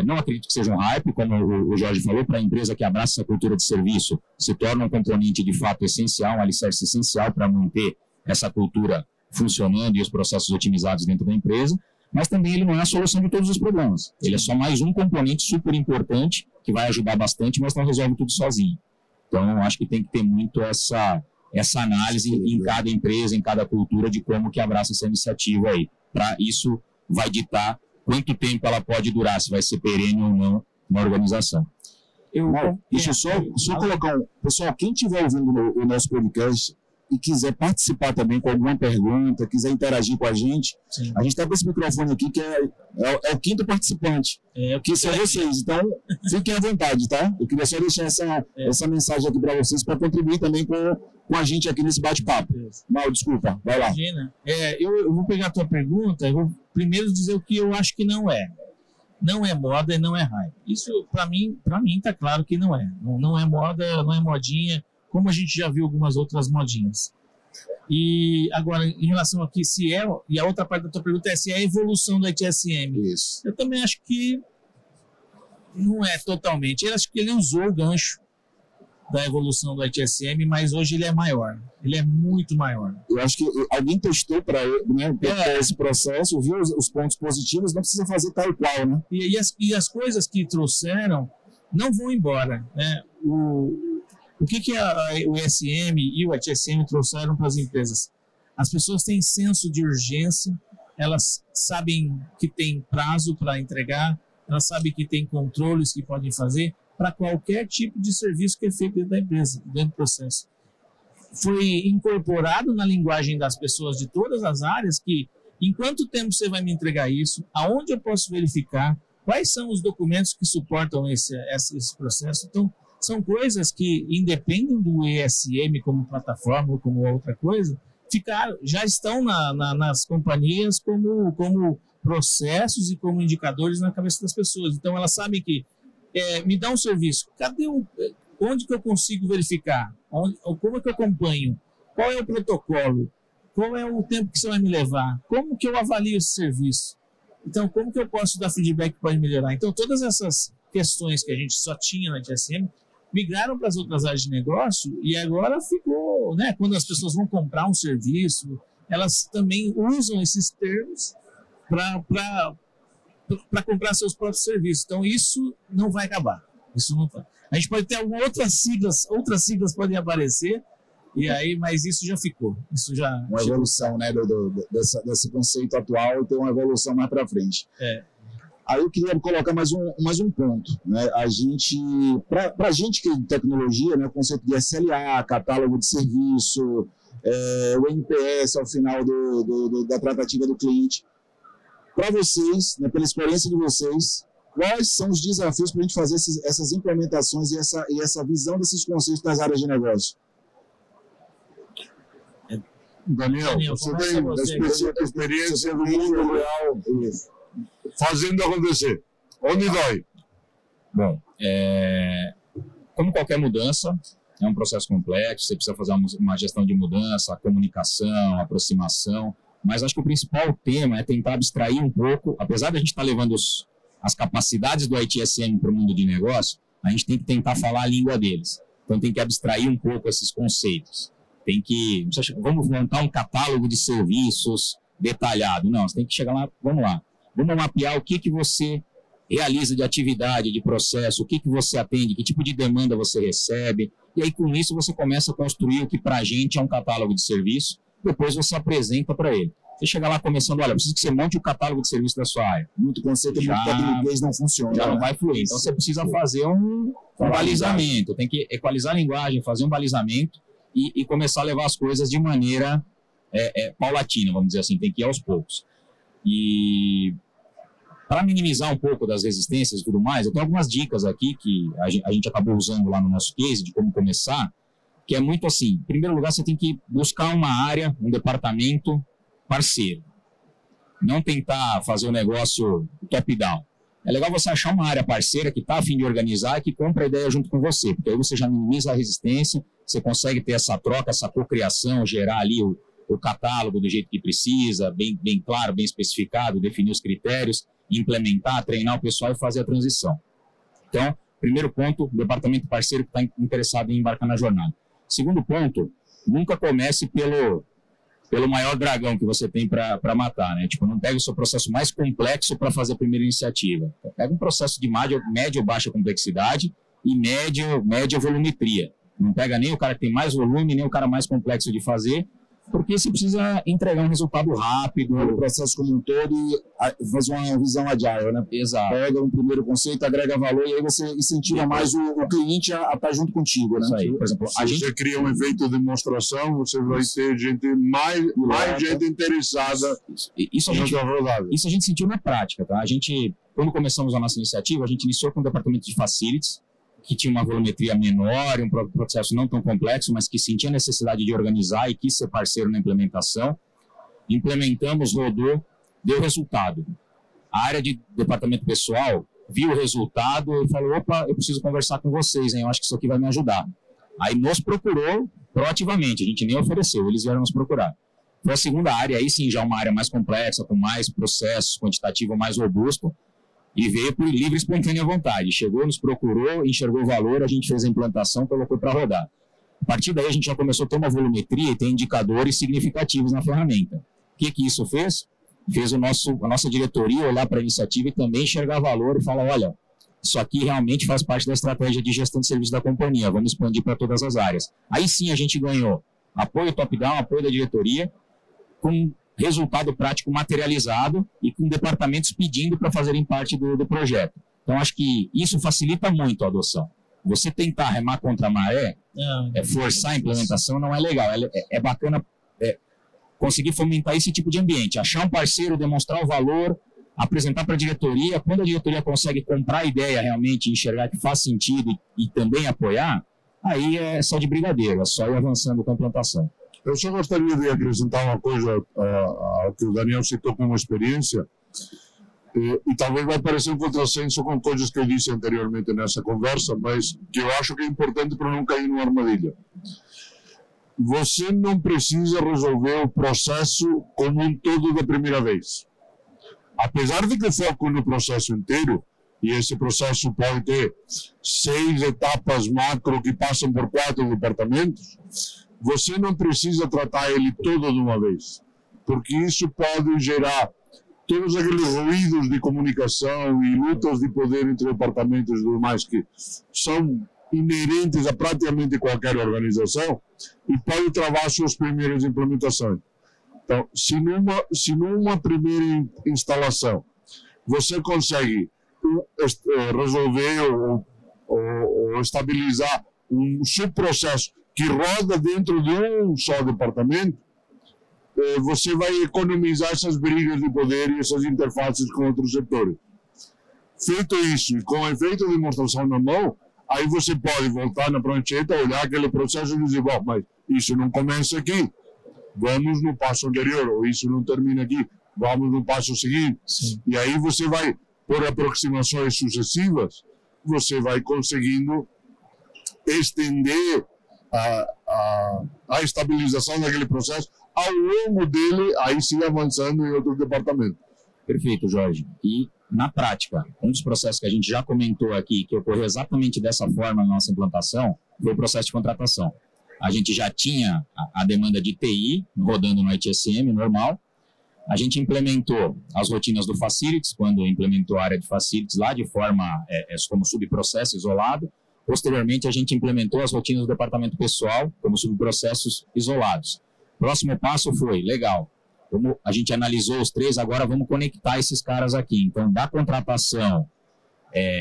não acredito que seja um hype, como o Jorge falou, para a empresa que abraça essa cultura de serviço, se torna um componente de fato essencial, um alicerce essencial para manter essa cultura funcionando e os processos otimizados dentro da empresa, mas também ele não é a solução de todos os problemas. Ele é só mais um componente super importante que vai ajudar bastante, mas não resolve tudo sozinho. Então, acho que tem que ter muito essa análise em cada empresa, em cada cultura, de como que abraça essa iniciativa aí. Para isso, vai ditar quanto tempo ela pode durar, se vai ser perene ou não na organização. Deixa eu só colocar pessoal, quem estiver ouvindo o nosso podcast, e quiser participar também com alguma pergunta, quiser interagir com a gente está com esse microfone aqui que é o quinto participante, que são vocês. Então, fiquem à vontade, tá? Eu queria só deixar essa mensagem aqui para vocês, para contribuir também com a gente aqui nesse bate-papo. Mal, desculpa, vai lá. Imagina. Eu vou pegar a tua pergunta, eu vou primeiro dizer o que eu acho que não é. Não é moda e não é hype. Isso, para mim tá claro que não é. Não é moda, não é modinha, como a gente já viu algumas outras modinhas. E agora, em relação aqui, e a outra parte da tua pergunta é se é a evolução do ITSM. Isso. Eu também acho que não é totalmente. Eu acho que ele usou o gancho da evolução do ITSM, mas hoje ele é maior. Ele é muito maior. Eu acho que alguém testou para esse processo, viu os pontos positivos, não precisa fazer tal e qual, né? E as coisas que trouxeram não vão embora, né? O que o ESM e o ITSM trouxeram para as empresas? As pessoas têm senso de urgência, elas sabem que tem prazo para entregar, elas sabem que tem controles que podem fazer para qualquer tipo de serviço que é feito dentro da empresa, dentro do processo. Foi incorporado na linguagem das pessoas de todas as áreas que, em quanto tempo você vai me entregar isso, aonde eu posso verificar, quais são os documentos que suportam esse processo. Então, são coisas que, independem do ESM como plataforma ou como outra coisa, já estão nas companhias como processos e como indicadores na cabeça das pessoas. Então, elas sabem que me dá um serviço. Onde que eu consigo verificar? Como é que eu acompanho? Qual é o protocolo? Qual é o tempo que você vai me levar? Como que eu avalio esse serviço? Então, como que eu posso dar feedback para melhorar? Então, todas essas questões que a gente só tinha na ITSM migraram para as outras áreas de negócio e agora ficou, né? Quando as pessoas vão comprar um serviço, elas também usam esses termos para comprar seus próprios serviços. Então, isso não vai acabar. Isso não vai. A gente pode ter algumas outras siglas podem aparecer, mas isso já ficou. Isso já uma evolução, né, desse conceito atual, tem uma evolução mais para frente. Aí eu queria colocar mais um ponto, né? Para a gente que é de tecnologia, né, o conceito de SLA, catálogo de serviço, o NPS ao final da tratativa do cliente. Para vocês, né, pela experiência de vocês, quais são os desafios para a gente fazer essas implementações e essa visão desses conceitos das áreas de negócio? Daniel, você tem experiência do mundo real fazendo acontecer. Onde dói? Bom, como qualquer mudança, é um processo complexo, você precisa fazer uma gestão de mudança, a comunicação, a aproximação, mas acho que o principal tema é tentar abstrair um pouco, apesar de a gente estar levando as capacidades do ITSM para o mundo de negócio, a gente tem que tentar falar a língua deles. Então tem que abstrair um pouco esses conceitos. Vamos montar um catálogo de serviços detalhado. Não, você tem que chegar lá, vamos mapear o que você realiza de atividade, de processo, o que você atende, que tipo de demanda você recebe. E aí, com isso, você começa a construir o que para a gente é um catálogo de serviço, depois você apresenta para ele. Você chega lá começando, olha, preciso que você monte o catálogo de serviço da sua área. Muito conceito, muito inglês não funciona. Já não vai fluir. Então, você precisa fazer um balizamento, tem que equalizar a linguagem, fazer um balizamento e começar a levar as coisas de maneira paulatina, vamos dizer assim, tem que ir aos poucos. E para minimizar um pouco das resistências e tudo mais, eu tenho algumas dicas aqui que a gente acabou usando lá no nosso case de como começar, que é muito assim, em primeiro lugar você tem que buscar uma área, um departamento parceiro. Não tentar fazer o negócio top-down. É legal você achar uma área parceira que está a fim de organizar e que compra a ideia junto com você, porque aí você já minimiza a resistência, você consegue ter essa troca, essa cocriação, gerar ali o catálogo do jeito que precisa, bem claro, bem especificado, definir os critérios, implementar, treinar o pessoal e fazer a transição. Então, primeiro ponto, o departamento parceiro que está interessado em embarcar na jornada. Segundo ponto, nunca comece pelo maior dragão que você tem para matar, né? Tipo, não pega o seu processo mais complexo para fazer a primeira iniciativa. Pega um processo de média ou baixa complexidade e média volumetria. Não pega nem o cara que tem mais volume, nem o cara mais complexo de fazer. Porque você precisa entregar um resultado rápido. O processo como um todo e fazer uma visão agile, né? Exato. Pega um primeiro conceito, agrega valor e aí você incentiva mais o cliente a estar junto contigo, né? Isso aí. Por exemplo, Se você cria um evento de demonstração, você vai ter gente mais gente interessada isso a gente sentiu na prática, tá? A gente, quando começamos a nossa iniciativa, a gente iniciou com o departamento de facilities, que tinha uma volumetria menor, um processo não tão complexo, mas que sentia a necessidade de organizar e quis ser parceiro na implementação. Implementamos, rodou, deu resultado. A área de departamento pessoal viu o resultado e falou, opa, eu preciso conversar com vocês, hein? Eu acho que isso aqui vai me ajudar. Aí nos procurou proativamente, a gente nem ofereceu, eles vieram nos procurar. Foi a segunda área, aí sim já uma área mais complexa, com mais processos, quantitativo mais robusto, e veio por livre e espontânea vontade. Chegou, nos procurou, enxergou o valor, a gente fez a implantação, colocou para rodar. A partir daí a gente já começou a ter uma volumetria e ter indicadores significativos na ferramenta. O que isso fez? Fez a nossa diretoria olhar para a iniciativa e também enxergar valor e falar, olha, isso aqui realmente faz parte da estratégia de gestão de serviço da companhia, vamos expandir para todas as áreas. Aí sim a gente ganhou apoio top-down, apoio da diretoria, com resultado prático materializado e com departamentos pedindo para fazerem parte do projeto. Então, acho que isso facilita muito a adoção. Você tentar remar contra a maré, forçar a implementação não é legal. É bacana conseguir fomentar esse tipo de ambiente. Achar um parceiro, demonstrar o valor, apresentar para a diretoria. Quando a diretoria consegue comprar a ideia realmente, enxergar que faz sentido e também apoiar, aí é só de brigadeiro, é só ir avançando com a implantação. Eu só gostaria de acrescentar uma coisa ao que o Daniel citou como experiência, e talvez vai parecer um contrassenso com coisas que eu disse anteriormente nessa conversa, mas que eu acho que é importante para não cair numa armadilha. Você não precisa resolver o processo como um todo da primeira vez. Apesar de que o foco no processo inteiro, e esse processo pode ter 6 etapas macro que passam por 4 departamentos, você não precisa tratar ele todo de uma vez, porque isso pode gerar todos aqueles ruídos de comunicação e lutas de poder entre departamentos e tudo mais que são inerentes a praticamente qualquer organização e pode travar suas primeiras implementações. Então, se numa primeira instalação você consegue resolver ou estabilizar um subprocesso que roda dentro de um só departamento, você vai economizar essas brigas de poder e essas interfaces com outros setores. Feito isso, e com o efeito de demonstração na mão, aí você pode voltar na prancheta, olhar aquele processo e dizer, bom, mas isso não começa aqui, vamos no passo anterior, ou isso não termina aqui, vamos no passo seguinte. Sim. E aí você vai, por aproximações sucessivas, você vai conseguindo estender a estabilização daquele processo ao longo dele, aí sim avançando em outros departamentos. Perfeito, Jorge. E, na prática, um dos processos que a gente já comentou aqui, que ocorreu exatamente dessa forma na nossa implantação, foi o processo de contratação. A gente já tinha a demanda de TI rodando no ITSM normal, a gente implementou as rotinas do Facilities, quando implementou a área de Facilities lá de forma como subprocesso isolado. Posteriormente, a gente implementou as rotinas do departamento pessoal como subprocessos isolados. Próximo passo foi, legal, como a gente analisou os 3, agora vamos conectar esses caras aqui. Então, da contratação,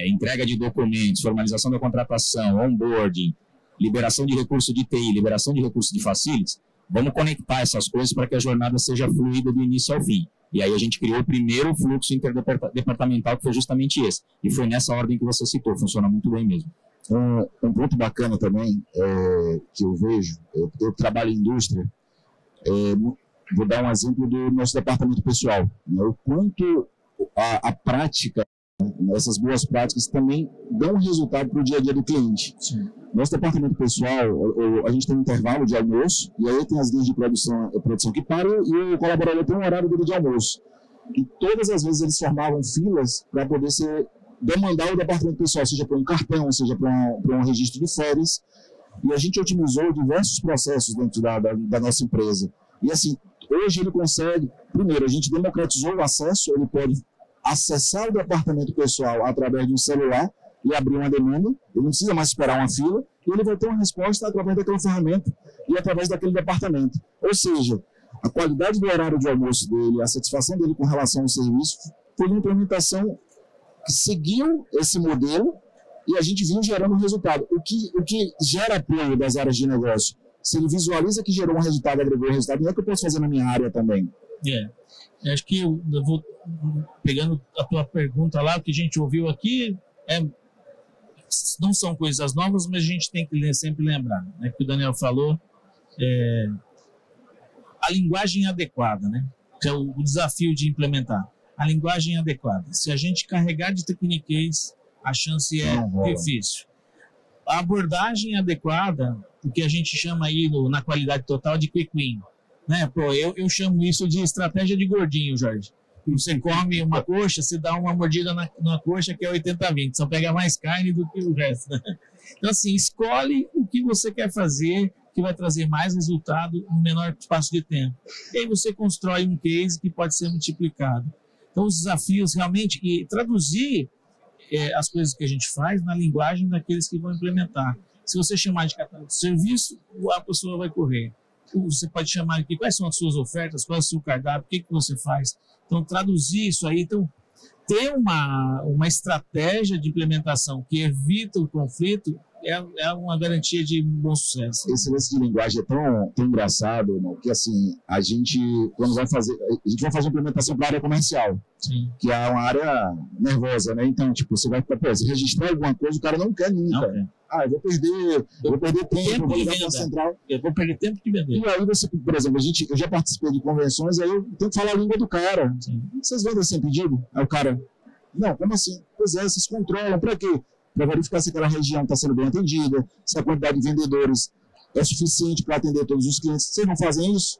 entrega de documentos, formalização da contratação, onboarding, liberação de recurso de TI, liberação de recurso de Facilities, vamos conectar essas coisas para que a jornada seja fluida do início ao fim. E aí a gente criou o primeiro fluxo interdepartamental, que foi justamente esse. E foi nessa ordem que você citou, funciona muito bem mesmo. Um ponto bacana também que eu vejo, eu trabalho em indústria, vou dar um exemplo do nosso departamento pessoal, né? O quanto a prática, essas boas práticas também dão resultado para o dia a dia do cliente. Sim. Nosso departamento pessoal, a gente tem um intervalo de almoço, e aí tem as linhas de produção que param, e o colaborador tem um horário dele de almoço. E todas as vezes eles formavam filas para poder demandar o departamento pessoal, seja para um cartão, seja para um registro de férias. E a gente otimizou diversos processos dentro da nossa empresa. E assim, hoje ele consegue, primeiro, a gente democratizou o acesso, ele pode acessar o departamento pessoal através de um celular e abrir uma demanda, ele não precisa mais esperar uma fila, e ele vai ter uma resposta através daquela ferramenta e através daquele departamento. Ou seja, a qualidade do horário de almoço dele, a satisfação dele com relação ao serviço, foi uma implementação que seguiu esse modelo e a gente viu gerando um resultado. O que gera apoio das áreas de negócio? Se ele visualiza que gerou um resultado, agregou um resultado, não é que eu posso fazer na minha área também. Acho que eu vou pegando a tua pergunta lá, o que a gente ouviu aqui não são coisas novas, mas a gente tem que sempre lembrar, né? Que o Daniel falou, a linguagem adequada, né? Que é o desafio de implementar. A linguagem adequada. Se a gente carregar de tecniquez, a chance é difícil. A abordagem adequada, o que a gente chama aí na qualidade total de quick win, né? Pô, eu chamo isso de estratégia de gordinho, Jorge. Você come uma coxa, você dá uma mordida na coxa que é 80-20, só pega mais carne do que o resto, né? Então, assim, escolhe o que você quer fazer, que vai trazer mais resultado no menor espaço de tempo. E aí você constrói um case que pode ser multiplicado. Então, os desafios realmente, e traduzir as coisas que a gente faz na linguagem daqueles que vão implementar. Se você chamar de catálogo de serviço, a pessoa vai correr. Você pode chamar de quais são as suas ofertas, qual é o seu cardápio, o que você faz. Então, traduzir isso aí. Então, ter uma estratégia de implementação que evita o conflito é uma garantia de bom sucesso. Esse lance de linguagem é tão engraçado, irmão, que assim, a gente vai fazer uma implementação para a área comercial. Sim. Que é uma área nervosa, né? Então, tipo, você vai se registrar alguma coisa, o cara não quer nunca. Eu vou perder tempo, vou ligar para a central. Eu vou perder tempo de vender. E aí você, por exemplo, eu já participei de convenções, aí eu tenho que falar a língua do cara. Sim. Vocês vendem sem pedido? Aí o cara, não, como assim? Pois é, vocês controlam, para quê? Para verificar se aquela região está sendo bem atendida, se a quantidade de vendedores é suficiente para atender todos os clientes. Vocês não fazem isso?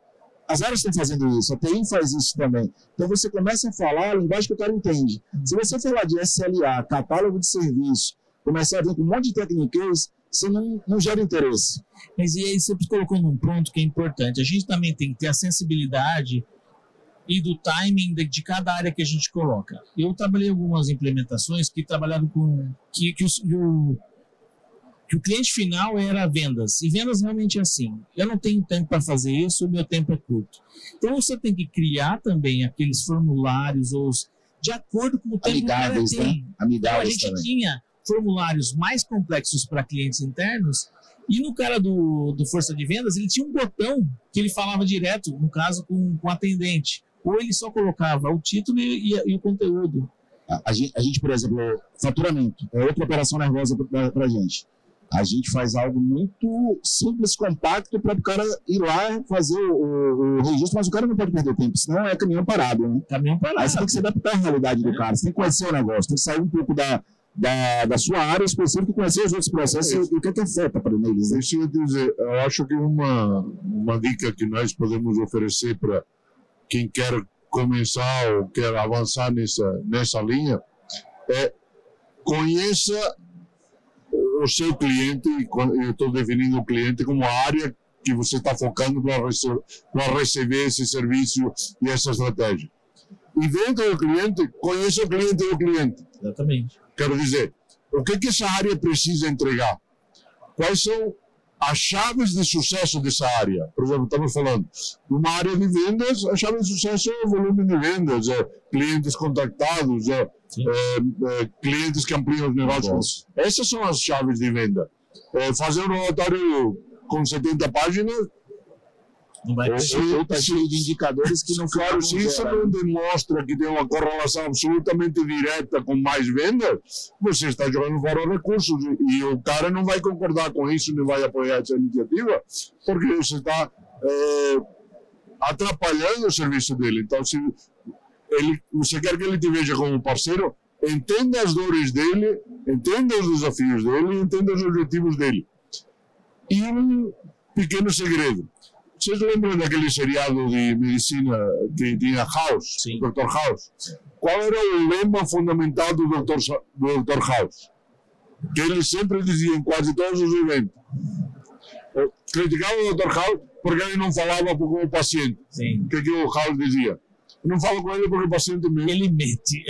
As áreas estão fazendo isso, a TI faz isso também. Então você começa a falar a linguagem que o cara entende. Se você falar de SLA, catálogo de serviço, começar a vir com um monte de técnicas, você não gera interesse. Mas e aí você colocou num ponto que é importante. A gente também tem que ter a sensibilidade e do timing de cada área que a gente coloca. Eu trabalhei em algumas implementações que trabalharam com que o cliente final era vendas. E vendas realmente é assim. Eu não tenho tempo para fazer isso, o meu tempo é curto. Então você tem que criar também aqueles formulários de acordo com o tempo amigáveis, que o cara tem. Né? Amigáveis então, a gente também. tinha formulários mais complexos para clientes internos. E no cara do Força de Vendas, ele tinha um botão que ele falava direto, no caso, com o atendente. Ou ele só colocava o título e o conteúdo. A gente, por exemplo, faturamento, é outra operação nervosa para a gente. A gente faz algo muito simples, compacto, para o cara ir lá fazer o registro, mas o cara não pode perder tempo, senão é caminhão parado. Né? Caminhão parado. Aí você tem que se adaptar à realidade do cara, você tem que conhecer o negócio, tem que sair um pouco da sua área específica e conhecer os outros processos e o que afeta para eles. Deixa eu dizer, eu acho que uma dica que nós podemos oferecer para quem quer começar ou quer avançar nessa linha é conheça o seu cliente, e eu estou definindo o cliente como a área que você está focando para receber esse serviço e essa estratégia. E dentro do cliente, conheça o cliente do cliente. Exatamente. Quero dizer, o que essa área precisa entregar? Quais são as chaves de sucesso dessa área? Por exemplo, estamos falando de uma área de vendas, a chave de sucesso é o volume de vendas, clientes contactados, clientes que ampliam os negócios. Essas são as chaves de venda. Fazer um relatório com 70 páginas, não vai ter. Está cheio de indicadores que não claro, se isso não demonstra que tem uma correlação absolutamente direta com mais vendas, você está jogando fora recursos e o cara não vai concordar com isso, não vai apoiar essa iniciativa, porque você está atrapalhando o serviço dele. Então, se você quer que ele te veja como parceiro, entenda as dores dele, entenda os desafios dele, entenda os objetivos dele. E um pequeno segredo. Vocês lembram daquele seriado de medicina que tinha House, Sim. Dr. House? Qual era o lema fundamental do Dr. House? Que ele sempre dizia em quase todos os eventos. Criticava o Dr. House porque ele não falava com o paciente. Sim. O que o House dizia? Eu não falo com ele porque o paciente mente. Ele mente.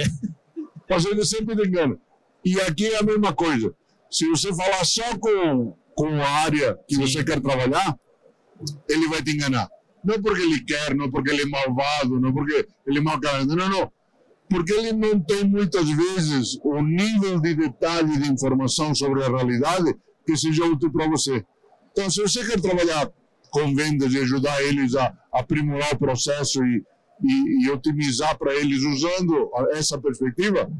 O paciente sempre te engana. E aqui é a mesma coisa. Se você falar só com com a área que você quer trabalhar, ele vai te enganar. Não porque ele quer, não porque ele é malvado, não porque ele é mau caráter, não. Porque ele não tem muitas vezes o nível de detalhe de informação sobre a realidade que seja útil para você. Então, se você quer trabalhar com vendas e ajudar eles a aprimorar o processo e otimizar para eles usando essa perspectiva,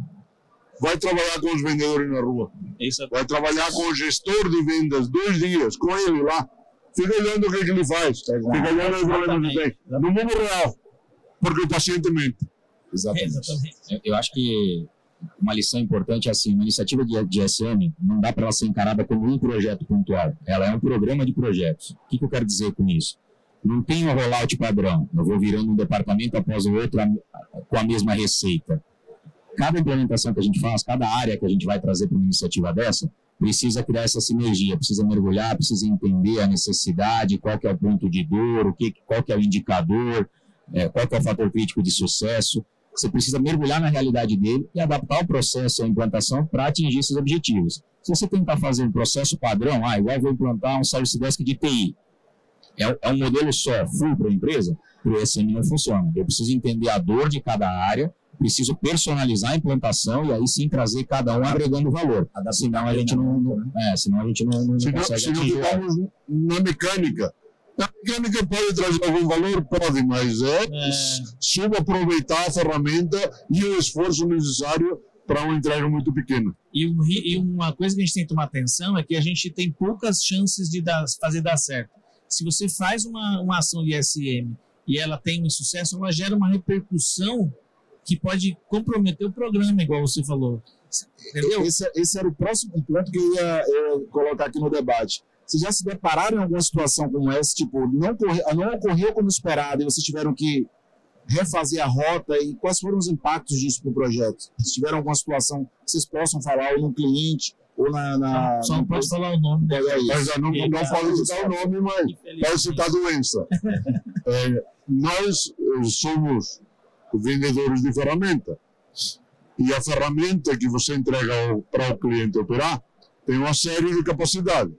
vai trabalhar com os vendedores na rua. Vai trabalhar com o gestor de vendas 2 dias, com ele lá. Fica olhando o que ele faz. Fica olhando os problemas que tem. No mundo real. Porque o paciente mente. Exatamente. Eu acho que uma lição importante é assim, uma iniciativa de SM não dá para ela ser encarada como um projeto pontual. Ela é um programa de projetos. O que eu quero dizer com isso? Não tem um rollout padrão. Eu vou virando um departamento após o outro com a mesma receita. Cada implementação que a gente faz, cada área que a gente vai trazer para uma iniciativa dessa, precisa criar essa sinergia, precisa mergulhar, precisa entender a necessidade, qual que é o ponto de dor, qual que é o indicador, qual que é o fator crítico de sucesso. Você precisa mergulhar na realidade dele e adaptar o processo e a implantação para atingir esses objetivos. Se você tentar fazer um processo padrão, igual eu vou implantar um Service Desk de TI, é um modelo só, full para a empresa, para o SM não funciona. Eu preciso entender a dor de cada área, preciso personalizar a implantação e aí sim trazer cada um agregando valor. Senão a gente não consegue se não atingir. ficamos na mecânica. A mecânica pode trazer algum valor? Pode, mas subaproveitar a ferramenta e o esforço necessário para uma entrega muito pequena. E uma coisa que a gente tem que tomar atenção é que a gente tem poucas chances de fazer dar certo. Se você faz uma ação de SM e ela tem um sucesso, ela gera uma repercussão que pode comprometer o programa, igual você falou. Entendeu? Esse era o próximo ponto que eu ia colocar aqui no debate. Vocês já se depararam em alguma situação como essa, tipo, não ocorreu como esperado e vocês tiveram que refazer a rota, e quais foram os impactos disso para o projeto? Se tiveram alguma situação que vocês possam falar, ou no cliente, ou Só não pode falar o nome. Mas não pode citar o nome, mas pode citar a doença. Nós somos vendedores de ferramenta. E a ferramenta que você entrega para o cliente operar tem uma série de capacidades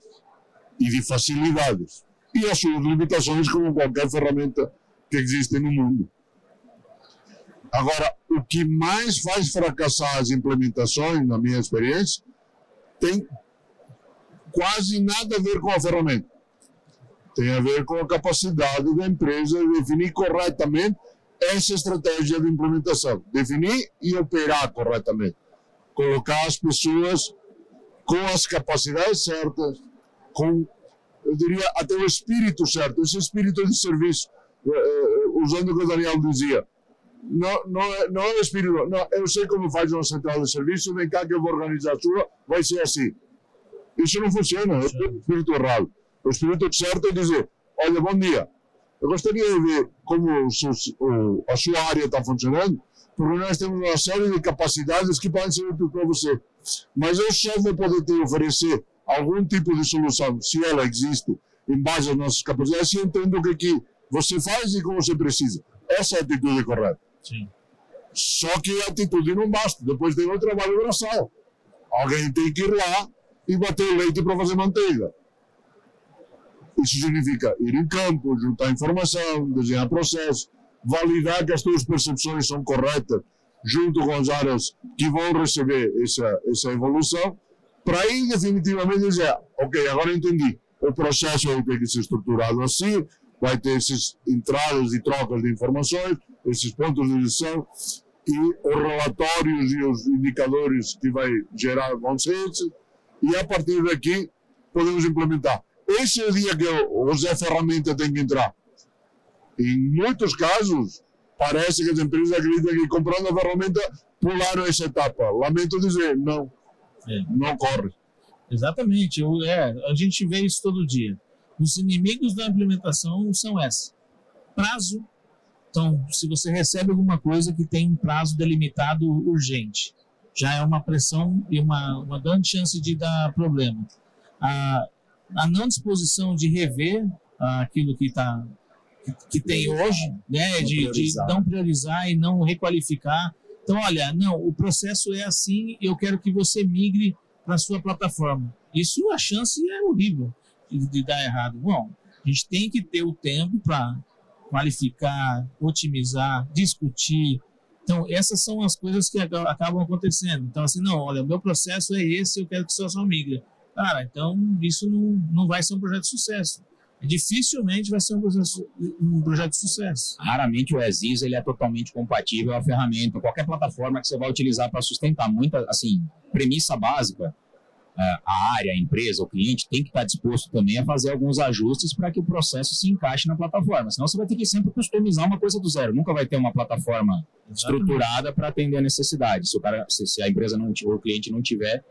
e de facilidades. E as suas limitações, como qualquer ferramenta que existe no mundo. Agora, o que mais faz fracassar as implementações, na minha experiência, tem quase nada a ver com a ferramenta. Tem a ver com a capacidade da empresa de definir corretamente essa estratégia de implementação. Definir e operar corretamente. Colocar as pessoas com as capacidades certas, com, eu diria, até o espírito certo, esse espírito de serviço, usando o que o Daniel dizia. Não é o espírito, não, eu sei como faz uma central de serviço, vem cá que eu vou organizar a sua, vai ser assim. Isso não funciona, é o espírito errado. O espírito certo é dizer, olha, bom dia, eu gostaria de ver como a sua área está funcionando, porque nós temos uma série de capacidades que podem ser úteis para você. Mas eu só vou poder te oferecer algum tipo de solução, se ela existe, em base às nossas capacidades, se eu entendo o que você faz e como você precisa. Essa é a atitude correta. Sim. Só que a atitude não basta. Depois tem o trabalho braçal. Alguém tem que ir lá e bater o leite para fazer manteiga. Isso significa ir em campo, juntar informação, desenhar processo, validar que as tuas percepções são corretas, junto com as áreas que vão receber essa evolução, para aí definitivamente dizer, ok, agora entendi, o processo vai ter que ser estruturado assim, vai ter essas entradas e trocas de informações, esses pontos de decisão, e os relatórios e os indicadores que vai gerar vão ser esses, e a partir daqui podemos implementar. Esse é o dia que o Zé Ferramenta tem que entrar. Em muitos casos, parece que as empresas acreditam que comprando a ferramenta pularam essa etapa. Lamento dizer, não. Não corre. Exatamente. A gente vê isso todo dia. Os inimigos da implementação são esses. Prazo. Então, se você recebe alguma coisa que tem um prazo delimitado urgente, já é uma pressão e uma grande chance de dar problema. A não disposição de rever aquilo que tem hoje, né, de não priorizar e não requalificar. Então, olha, não, o processo é assim, eu quero que você migre para a sua plataforma. isso a chance é horrível de dar errado. Bom, a gente tem que ter o tempo para qualificar, otimizar, discutir. Então, essas são as coisas que acabam acontecendo. Então, assim, não, olha, o meu processo é esse, eu quero que só migra. Cara, então isso não vai ser um projeto de sucesso. Dificilmente vai ser um projeto de sucesso. Raramente o as-is ele é totalmente compatível à ferramenta, qualquer plataforma que você vai utilizar para sustentar. Muita, assim, premissa básica, a área, a empresa, o cliente tem que estar disposto também a fazer alguns ajustes para que o processo se encaixe na plataforma. Senão você vai ter que sempre customizar uma coisa do zero. Nunca vai ter uma plataforma estruturada para atender a necessidade. Se a empresa ou o cliente não tiver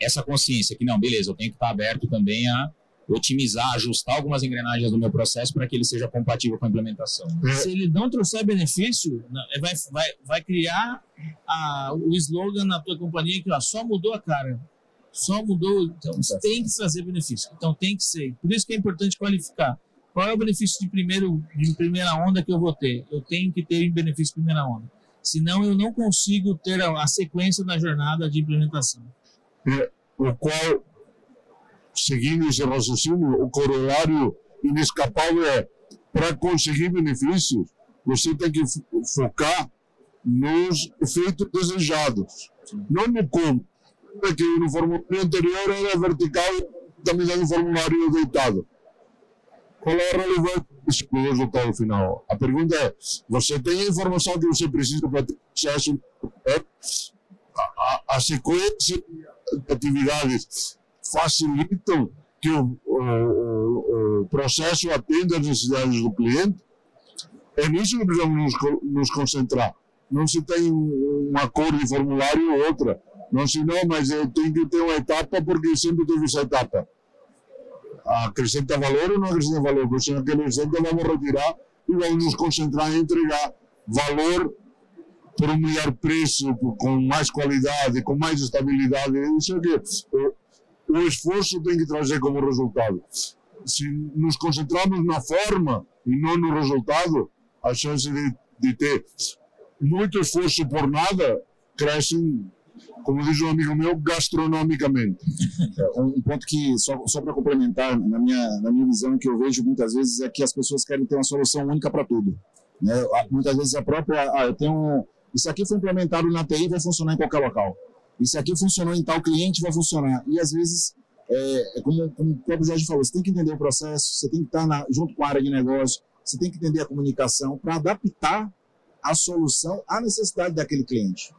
essa consciência que, não, beleza, eu tenho que estar aberto também a otimizar, ajustar algumas engrenagens do meu processo para que ele seja compatível com a implementação. Se ele não trouxer benefício, vai criar o slogan na tua companhia que só mudou a cara. Só mudou, então tem que trazer benefício. Então tem que ser. Por isso que é importante qualificar. Qual é o benefício de primeira onda que eu vou ter? Eu tenho que ter benefício de primeira onda. Senão eu não consigo ter a sequência da jornada de implementação. O qual, seguindo esse raciocínio, o corolário inescapável é, para conseguir benefícios, você tem que focar nos efeitos desejados, não no como. Que no formulário anterior era vertical, está me dando um formulário deitado. Qual é a relevância do resultado final? A pergunta é, você tem a informação que você precisa para ter acesso a sequência de atividades facilitam que o processo atenda às necessidades do cliente? É nisso que precisamos nos concentrar. Não se tem uma cor de formulário ou outra. Não, senão, mas eu tenho que ter uma etapa porque sempre teve essa etapa. Acrescenta valor ou não acrescenta valor? Porque se não acrescenta, vamos retirar e vamos nos concentrar em entregar valor por um melhor preço, com mais qualidade, com mais estabilidade. Isso é que o esforço tem que trazer como resultado. Se nos concentrarmos na forma e não no resultado, a chance de ter muito esforço por nada cresce, como diz um amigo meu, gastronomicamente. Um ponto que, só para complementar, na minha visão, que eu vejo muitas vezes é que as pessoas querem ter uma solução única para tudo. Né? Muitas vezes a própria... isso aqui foi implementado na TI, vai funcionar em qualquer local. Isso aqui funcionou em tal cliente, vai funcionar. E às vezes, como o próprio Jorge falou, você tem que entender o processo, você tem que estar junto com a área de negócio, você tem que entender a comunicação para adaptar a solução à necessidade daquele cliente.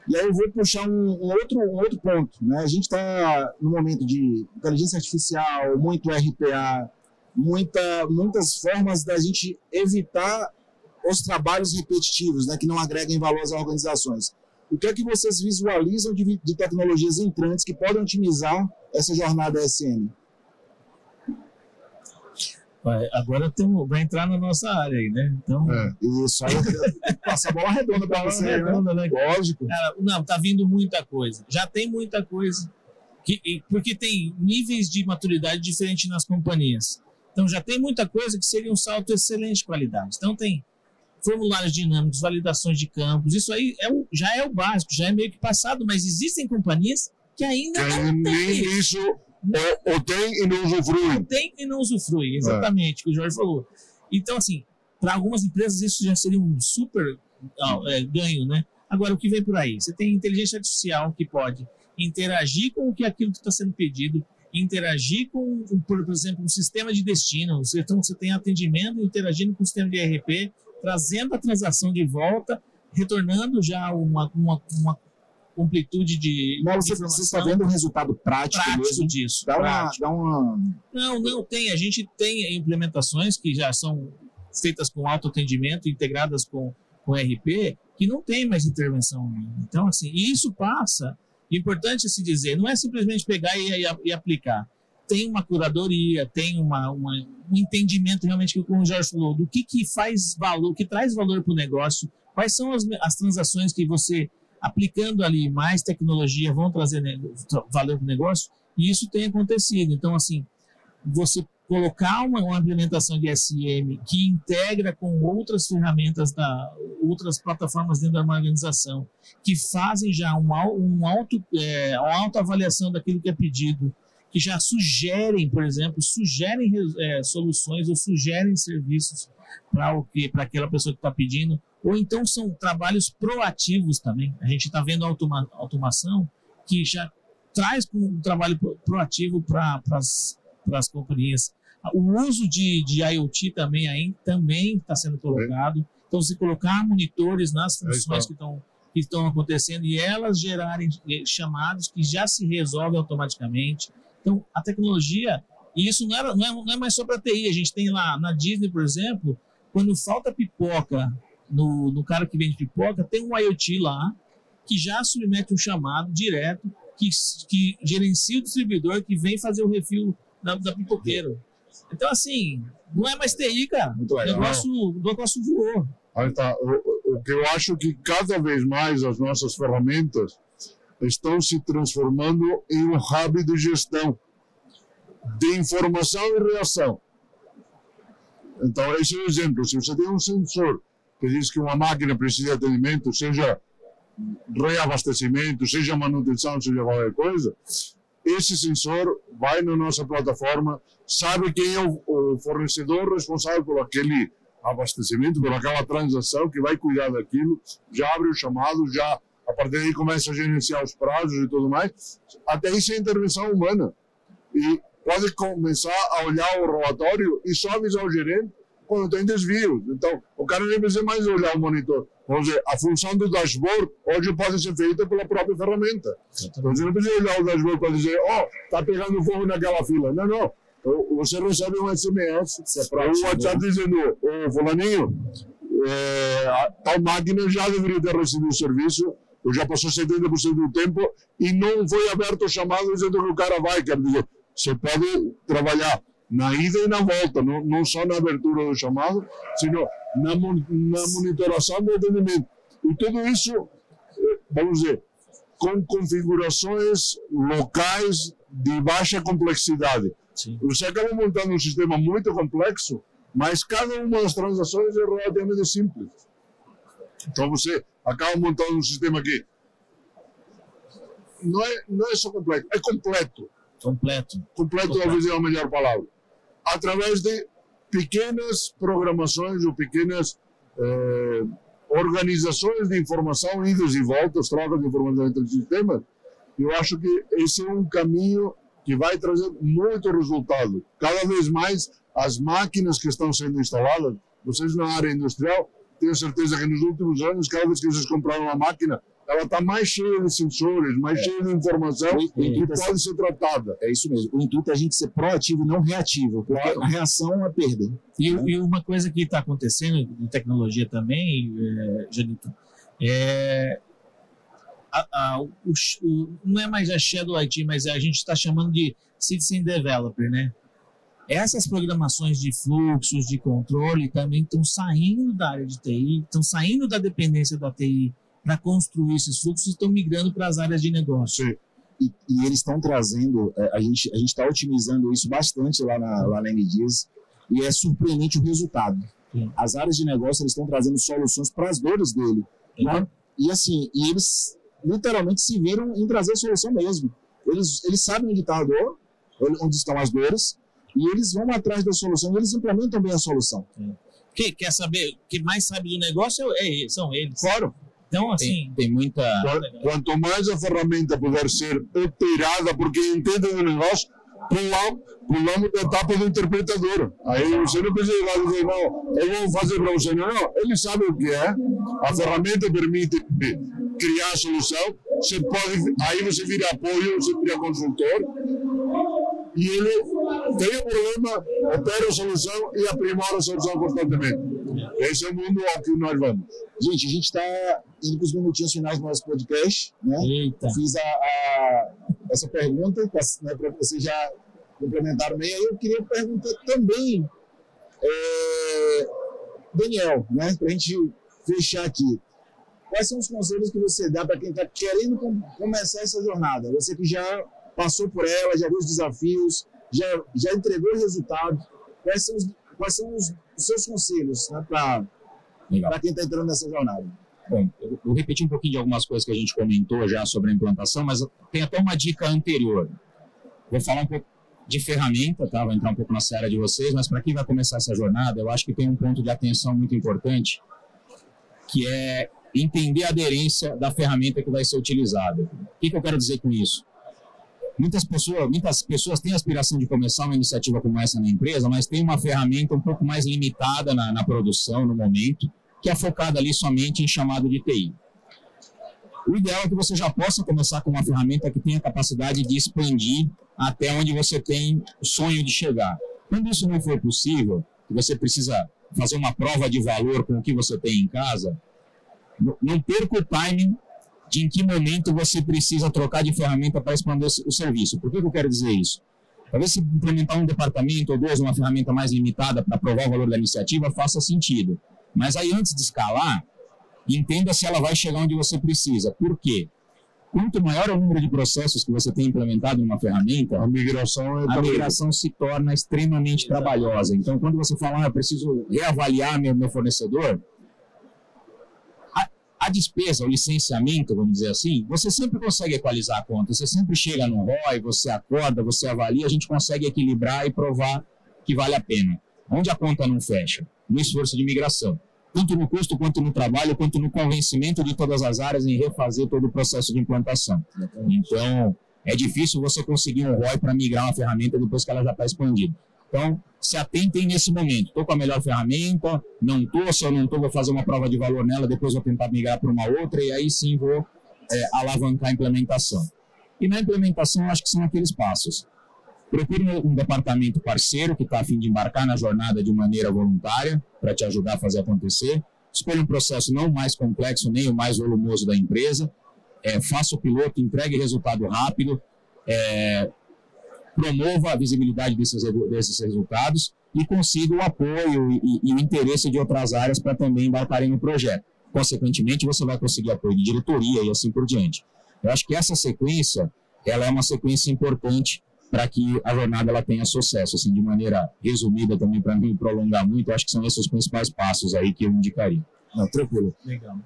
E aí eu vou puxar um outro ponto. Né? A gente está no momento de inteligência artificial, muito RPA, muitas formas da gente evitar os trabalhos repetitivos, né, que não agreguem valor às organizações. O que é que vocês visualizam de tecnologias entrantes que podem otimizar essa jornada SM? Agora vai entrar na nossa área aí, né? Então, isso aí passa a bola redonda para você, redonda, né? Lógico. Cara, não, tá vindo muita coisa. Já tem muita coisa. Porque tem níveis de maturidade diferentes nas companhias. Então já tem muita coisa que seria um salto de excelente qualidade. Então tem formulários dinâmicos, validações de campos. Isso aí já é o básico, já é meio que passado, mas existem companhias que ainda não têm isso. Ou tem e não usufrui. Tem e não usufrui, exatamente, o que o Jorge falou. Então, assim, para algumas empresas isso já seria um super ganho, né? Agora, o que vem por aí? Você tem inteligência artificial que pode interagir com aquilo que está sendo pedido, interagir com, por exemplo, um sistema de destino. Então, você tem atendimento interagindo com o sistema de ERP, trazendo a transação de volta, retornando já uma amplitude de informação. Você está vendo o resultado prático mesmo disso. Não tem. A gente tem implementações que já são feitas com autoatendimento, integradas com ERP, que não tem mais intervenção. Então, assim, isso passa. Importante se dizer, não é simplesmente pegar e aplicar. Tem uma curadoria, tem um entendimento realmente, como o Jorge falou, do que faz valor, que traz valor para o negócio, quais são as transações que você, aplicando ali mais tecnologia, vão trazer valor para o negócio, e isso tem acontecido. Então, assim, você colocar uma implementação de SM que integra com outras ferramentas, outras plataformas dentro da organização, que fazem já uma autoavaliação daquilo que é pedido, que já sugerem, por exemplo, soluções ou sugerem serviços para aquela pessoa que está pedindo, ou então são trabalhos proativos também. A gente está vendo automação que já traz um trabalho proativo para as companhias. O uso de IoT também está sendo colocado. Então, se colocar monitores nas funções que estão acontecendo e elas gerarem chamados que já se resolvem automaticamente. Então, a tecnologia, e isso não é mais só para TI. A gente tem lá na Disney, por exemplo, quando falta pipoca no cara que vende pipoca, tem um IoT lá que já submete um chamado direto que gerencia o distribuidor que vem fazer o refil da pipoqueira. Então, assim, não é mais TI, cara. O negócio voou. Aí tá. O que eu acho que cada vez mais as nossas ferramentas estão se transformando em um hub de gestão, de informação e reação. Então, esse é o exemplo. Se você tem um sensor que diz que uma máquina precisa de atendimento, seja reabastecimento, seja manutenção, seja qualquer coisa, esse sensor vai na nossa plataforma, sabe quem é o fornecedor responsável por aquele abastecimento, por aquela transação, que vai cuidar daquilo, já abre o chamado, já a partir daí começa a gerenciar os prazos e tudo mais. Até isso é intervenção humana. E pode começar a olhar o relatório e só avisar o gerente quando tem desvios. Então, o cara nem precisa mais olhar o monitor. Vamos dizer, a função do dashboard hoje pode ser feita pela própria ferramenta. Então, você não precisa olhar o dashboard para dizer, está pegando fogo naquela fila. Não. Você recebe um SMS, um WhatsApp dizendo, fulaninho, tal máquina já deveria ter recebido o serviço, ou já passou 70% do tempo, e não foi aberto o chamado dizendo que o cara vai. Quer dizer, você pode trabalhar na ida e na volta, não só na abertura do chamado, sino na monitoração do atendimento. E tudo isso, vamos dizer, com configurações locais de baixa complexidade. Sim. Você acaba montando um sistema muito complexo, mas cada uma das transações é relativamente simples. Então você acaba montando um sistema que não é só complexo, é completo. Completo talvez é a melhor palavra. Através de pequenas programações ou pequenas organizações de informação, idas e voltas, trocas de informação entre os sistemas, eu acho que esse é um caminho que vai trazer muito resultado. Cada vez mais, as máquinas que estão sendo instaladas, vocês na área industrial, tenho certeza que nos últimos anos, cada vez que vocês compraram uma máquina, ela está mais cheia de sensores, mais cheia de informação e pode ser tratada. É isso mesmo. O intuito é a gente ser proativo e não reativo, porque a reação é perda. E uma coisa que está acontecendo em tecnologia também, Janito, não é mais a Shadow IT, mas a gente está chamando de Citizen Developer, né? Essas programações de fluxos, de controle, também estão saindo da área de TI, estão saindo da dependência da TI para construir esses fluxos e estão migrando para as áreas de negócio. Sim. E eles estão trazendo, a gente está otimizando isso bastante lá na NDIS, e é surpreendente o resultado. Sim. As áreas de negócio eles estão trazendo soluções para as dores dele. Né? E assim, eles literalmente se viram em trazer a solução mesmo. Eles sabem onde está a dor, onde estão as dores, e eles vão atrás da solução, e eles implementam bem a solução. Quem quer saber, quem mais sabe do negócio são eles. Claro. Então, assim, tem muita... Quanto mais a ferramenta puder ser operada por quem entende do negócio, pulamos da etapa do interpretador. Aí você não precisa dizer, não, eu vou fazer para você. Não, ele sabe o que é. A ferramenta permite criar a solução. Você pode, aí você vira apoio, você vira consultor. E ele tem o problema, opera a solução e aprimora a solução constantemente. Esse é o mundo ao que nós vamos. Gente, a gente está indo para os minutinhos finais do nosso podcast. Né? Eita. Fiz essa pergunta, né, para vocês já complementaram bem. Aí eu queria perguntar também, Daniel, né, para a gente fechar aqui. Quais são os conselhos que você dá para quem está querendo começar essa jornada? Você que já passou por ela, já viu os desafios, já entregou resultado. Quais são os seus conselhos, né, para quem está entrando nessa jornada? Bom, eu vou repetir um pouquinho de algumas coisas que a gente comentou já sobre a implantação, mas tem até uma dica anterior. Vou falar um pouco de ferramenta, tá? Vou entrar um pouco na seara de vocês, mas para quem vai começar essa jornada, eu acho que tem um ponto de atenção muito importante, que é entender a aderência da ferramenta que vai ser utilizada. O que eu quero dizer com isso? Muitas pessoas têm a aspiração de começar uma iniciativa como essa na empresa, mas tem uma ferramenta um pouco mais limitada na produção, no momento, que é focada ali somente em chamado de TI. O ideal é que você já possa começar com uma ferramenta que tenha a capacidade de expandir até onde você tem o sonho de chegar. Quando isso não for possível, que você precisa fazer uma prova de valor com o que você tem em casa, não perca o timing de em que momento você precisa trocar de ferramenta para expandir o serviço. Por que eu quero dizer isso? Talvez se implementar um departamento ou dois, uma ferramenta mais limitada para provar o valor da iniciativa, faça sentido. Mas aí, antes de escalar, entenda se ela vai chegar onde você precisa. Por quê? Quanto maior é o número de processos que você tem implementado numa ferramenta, a migração se torna extremamente trabalhosa. Então, quando você fala, eu preciso reavaliar meu fornecedor, a despesa, o licenciamento, vamos dizer assim, você sempre consegue equalizar a conta. Você sempre chega no ROI, você acorda, você avalia, a gente consegue equilibrar e provar que vale a pena. Onde a conta não fecha? No esforço de migração. Tanto no custo, quanto no trabalho, quanto no convencimento de todas as áreas em refazer todo o processo de implantação. Então, é difícil você conseguir um ROI para migrar uma ferramenta depois que ela já está expandida. Então, se atentem nesse momento. Estou com a melhor ferramenta, não estou, se eu não estou, vou fazer uma prova de valor nela, depois vou tentar migrar para uma outra e aí sim vou alavancar a implementação. E na implementação, eu acho que são aqueles passos. Procure um departamento parceiro que está a fim de embarcar na jornada de maneira voluntária para te ajudar a fazer acontecer. Escolha um processo não o mais complexo nem o mais volumoso da empresa. Faça o piloto, entregue resultado rápido, promova a visibilidade desses resultados e consiga o apoio e o interesse de outras áreas para também embarcarem no projeto. Consequentemente, você vai conseguir apoio de diretoria e assim por diante. Eu acho que essa sequência ela é uma sequência importante para que a jornada ela tenha sucesso, assim, de maneira resumida também, para não prolongar muito, eu acho que são esses os principais passos aí que eu indicaria. Tranquilo. Legal.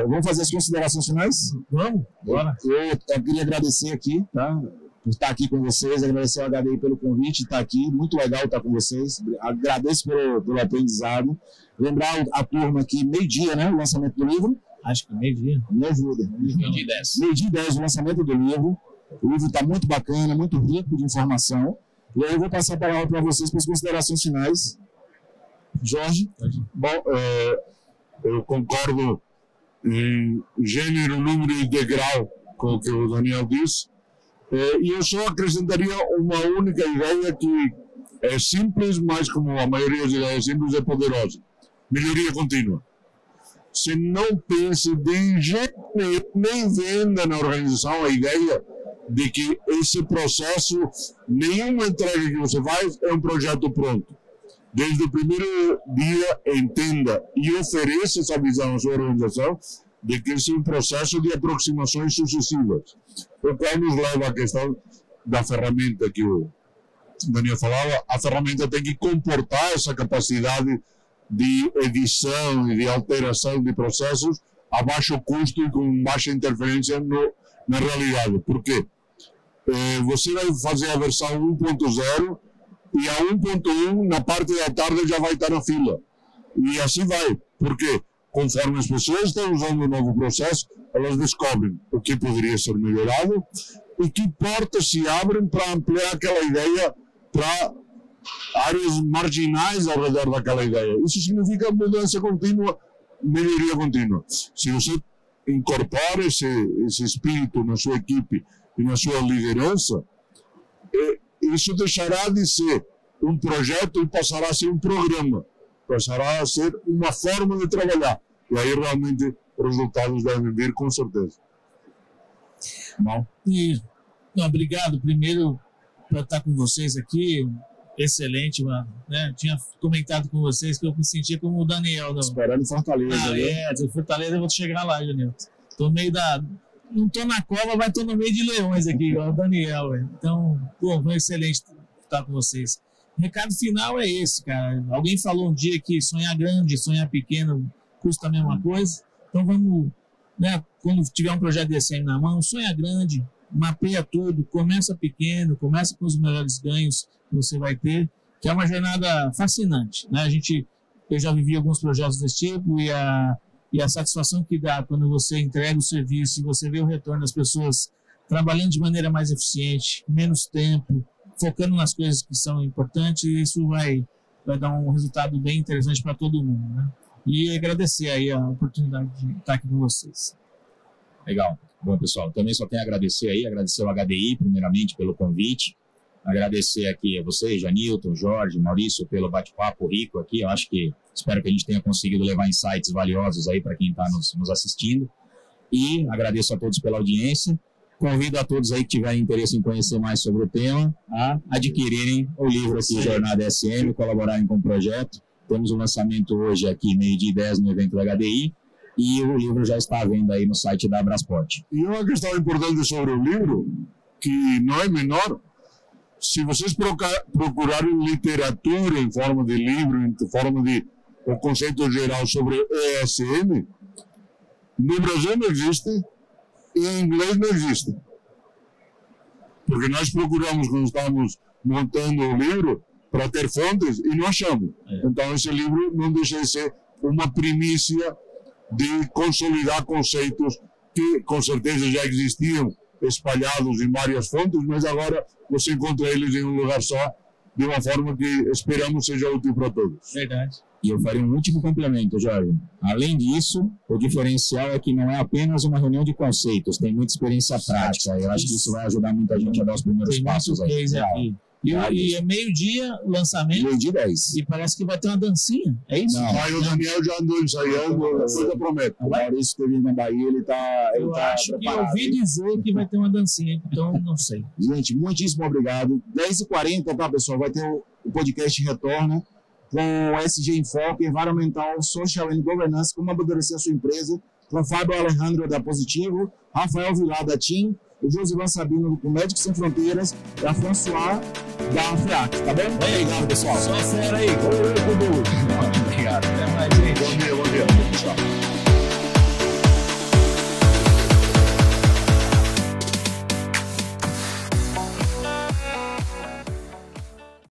Vamos fazer as considerações finais? Vamos, bora. Eu queria agradecer aqui, tá? Por estar aqui com vocês, agradecer ao HDI pelo convite, estar aqui, muito legal estar com vocês, agradeço pelo aprendizado, lembrar a turma aqui, meio-dia, né, o lançamento do livro. Acho que meio-dia. Me ajuda. Meio-dia 10. Meio-dia 10, o lançamento do livro. O livro está muito bacana, muito rico de informação. E aí eu vou passar a palavra para vocês para as considerações finais. Jorge? Bom, eu concordo em gênero, número e degrau com o que o Daniel disse. E eu só acrescentaria uma única ideia que é simples, mas como a maioria das ideias simples é poderosa. Melhoria contínua. Se não pense de jeito nenhum, nem venda na organização a ideia de que esse processo, nenhuma entrega que você faz é um projeto pronto. Desde o primeiro dia, entenda e ofereça essa visão à sua organização de que esse é um processo de aproximações sucessivas. O qual nos leva à questão da ferramenta que o Daniel falava. A ferramenta tem que comportar essa capacidade de edição e de alteração de processos a baixo custo e com baixa interferência na realidade. Por quê? Você vai fazer a versão 1.0 e a 1.1 na parte da tarde já vai estar na fila. E assim vai. Por quê? Conforme as pessoas estão usando o novo processo, elas descobrem o que poderia ser melhorado e que portas se abrem para ampliar aquela ideia para áreas marginais ao redor daquela ideia. Isso significa mudança contínua, melhoria contínua. Se você incorpora esse espírito na sua equipe e na sua liderança, isso deixará de ser um projeto e passará a ser um programa, passará a ser uma forma de trabalhar. E aí realmente os resultados devem vir com certeza. Bom. Obrigado primeiro por estar com vocês aqui. Excelente, mano. Né? Tinha comentado com vocês que eu me sentia como o Daniel. Não. Esperando em Fortaleza. Fortaleza eu vou chegar lá, Daniel. Tô meio da... Não tô na cova, mas tô no meio de leões aqui, igual o Daniel. Véio. Então, pô, foi excelente estar com vocês. O recado final é esse, cara. Alguém falou um dia que sonhar grande, sonhar pequeno custa a mesma coisa. Então vamos, né, quando tiver um projeto desse aí na mão, sonha grande, mapeia tudo, começa pequeno, começa com os melhores ganhos que você vai ter, que é uma jornada fascinante, né? Eu já vivi alguns projetos desse tipo e a satisfação que dá quando você entrega o serviço e você vê o retorno das pessoas trabalhando de maneira mais eficiente, menos tempo, focando nas coisas que são importantes, isso vai dar um resultado bem interessante para todo mundo, né? E agradecer aí a oportunidade de estar aqui com vocês. Legal. Bom, pessoal, também só tenho a agradecer ao HDI, primeiramente, pelo convite. Agradecer aqui a vocês, Janilton, Jorge, Maurício, pelo bate-papo rico aqui. Eu espero que a gente tenha conseguido levar insights valiosos aí para quem está nos assistindo. E agradeço a todos pela audiência. Convido a todos aí que tiverem interesse em conhecer mais sobre o tema a adquirirem o livro aqui, Jornada SM, colaborarem com o projeto. Temos um lançamento hoje aqui, 12h10, no evento do HDI. E o livro já está à venda aí no site da Abrasport. E uma questão importante sobre o livro, que não é menor, se vocês procurarem literatura em forma de livro, em forma de o conceito geral sobre ESM, no Brasil não existe e em inglês não existe. Porque nós procuramos, quando estávamos montando o livro, para ter fontes e não achamos. Então esse livro não deixa de ser uma primícia de consolidar conceitos que com certeza já existiam espalhados em várias fontes, mas agora você encontra eles em um lugar só, de uma forma que esperamos seja útil para todos. Verdade. E eu faria um último complemento, Jorge. Além disso, o diferencial é que não é apenas uma reunião de conceitos, tem muita experiência prática. Eu acho que isso vai ajudar muita gente a dar os primeiros passos aí. Aqui. E é meio-dia o lançamento. 12h10. E parece que vai ter uma dancinha. É isso? Não. Mas o Daniel já andou ensaiando, eu prometo. O Maurício que vive na Bahia, ele tá acho que eu preparado. ouvi dizer que vai ter uma dancinha, então não sei. Gente, muitíssimo obrigado. 10h40, tá, pessoal? Vai ter o podcast Retorna com o SG em Foco, Environmental, Social and Governance, como amadurecer a sua empresa, com Fábio Alejandro da Positivo, Rafael Vilar da TIM, o Josivan Sabino do Médicos Sem Fronteiras e a François da FEAC, tá bom? Obrigado, pessoal. Só fera aí.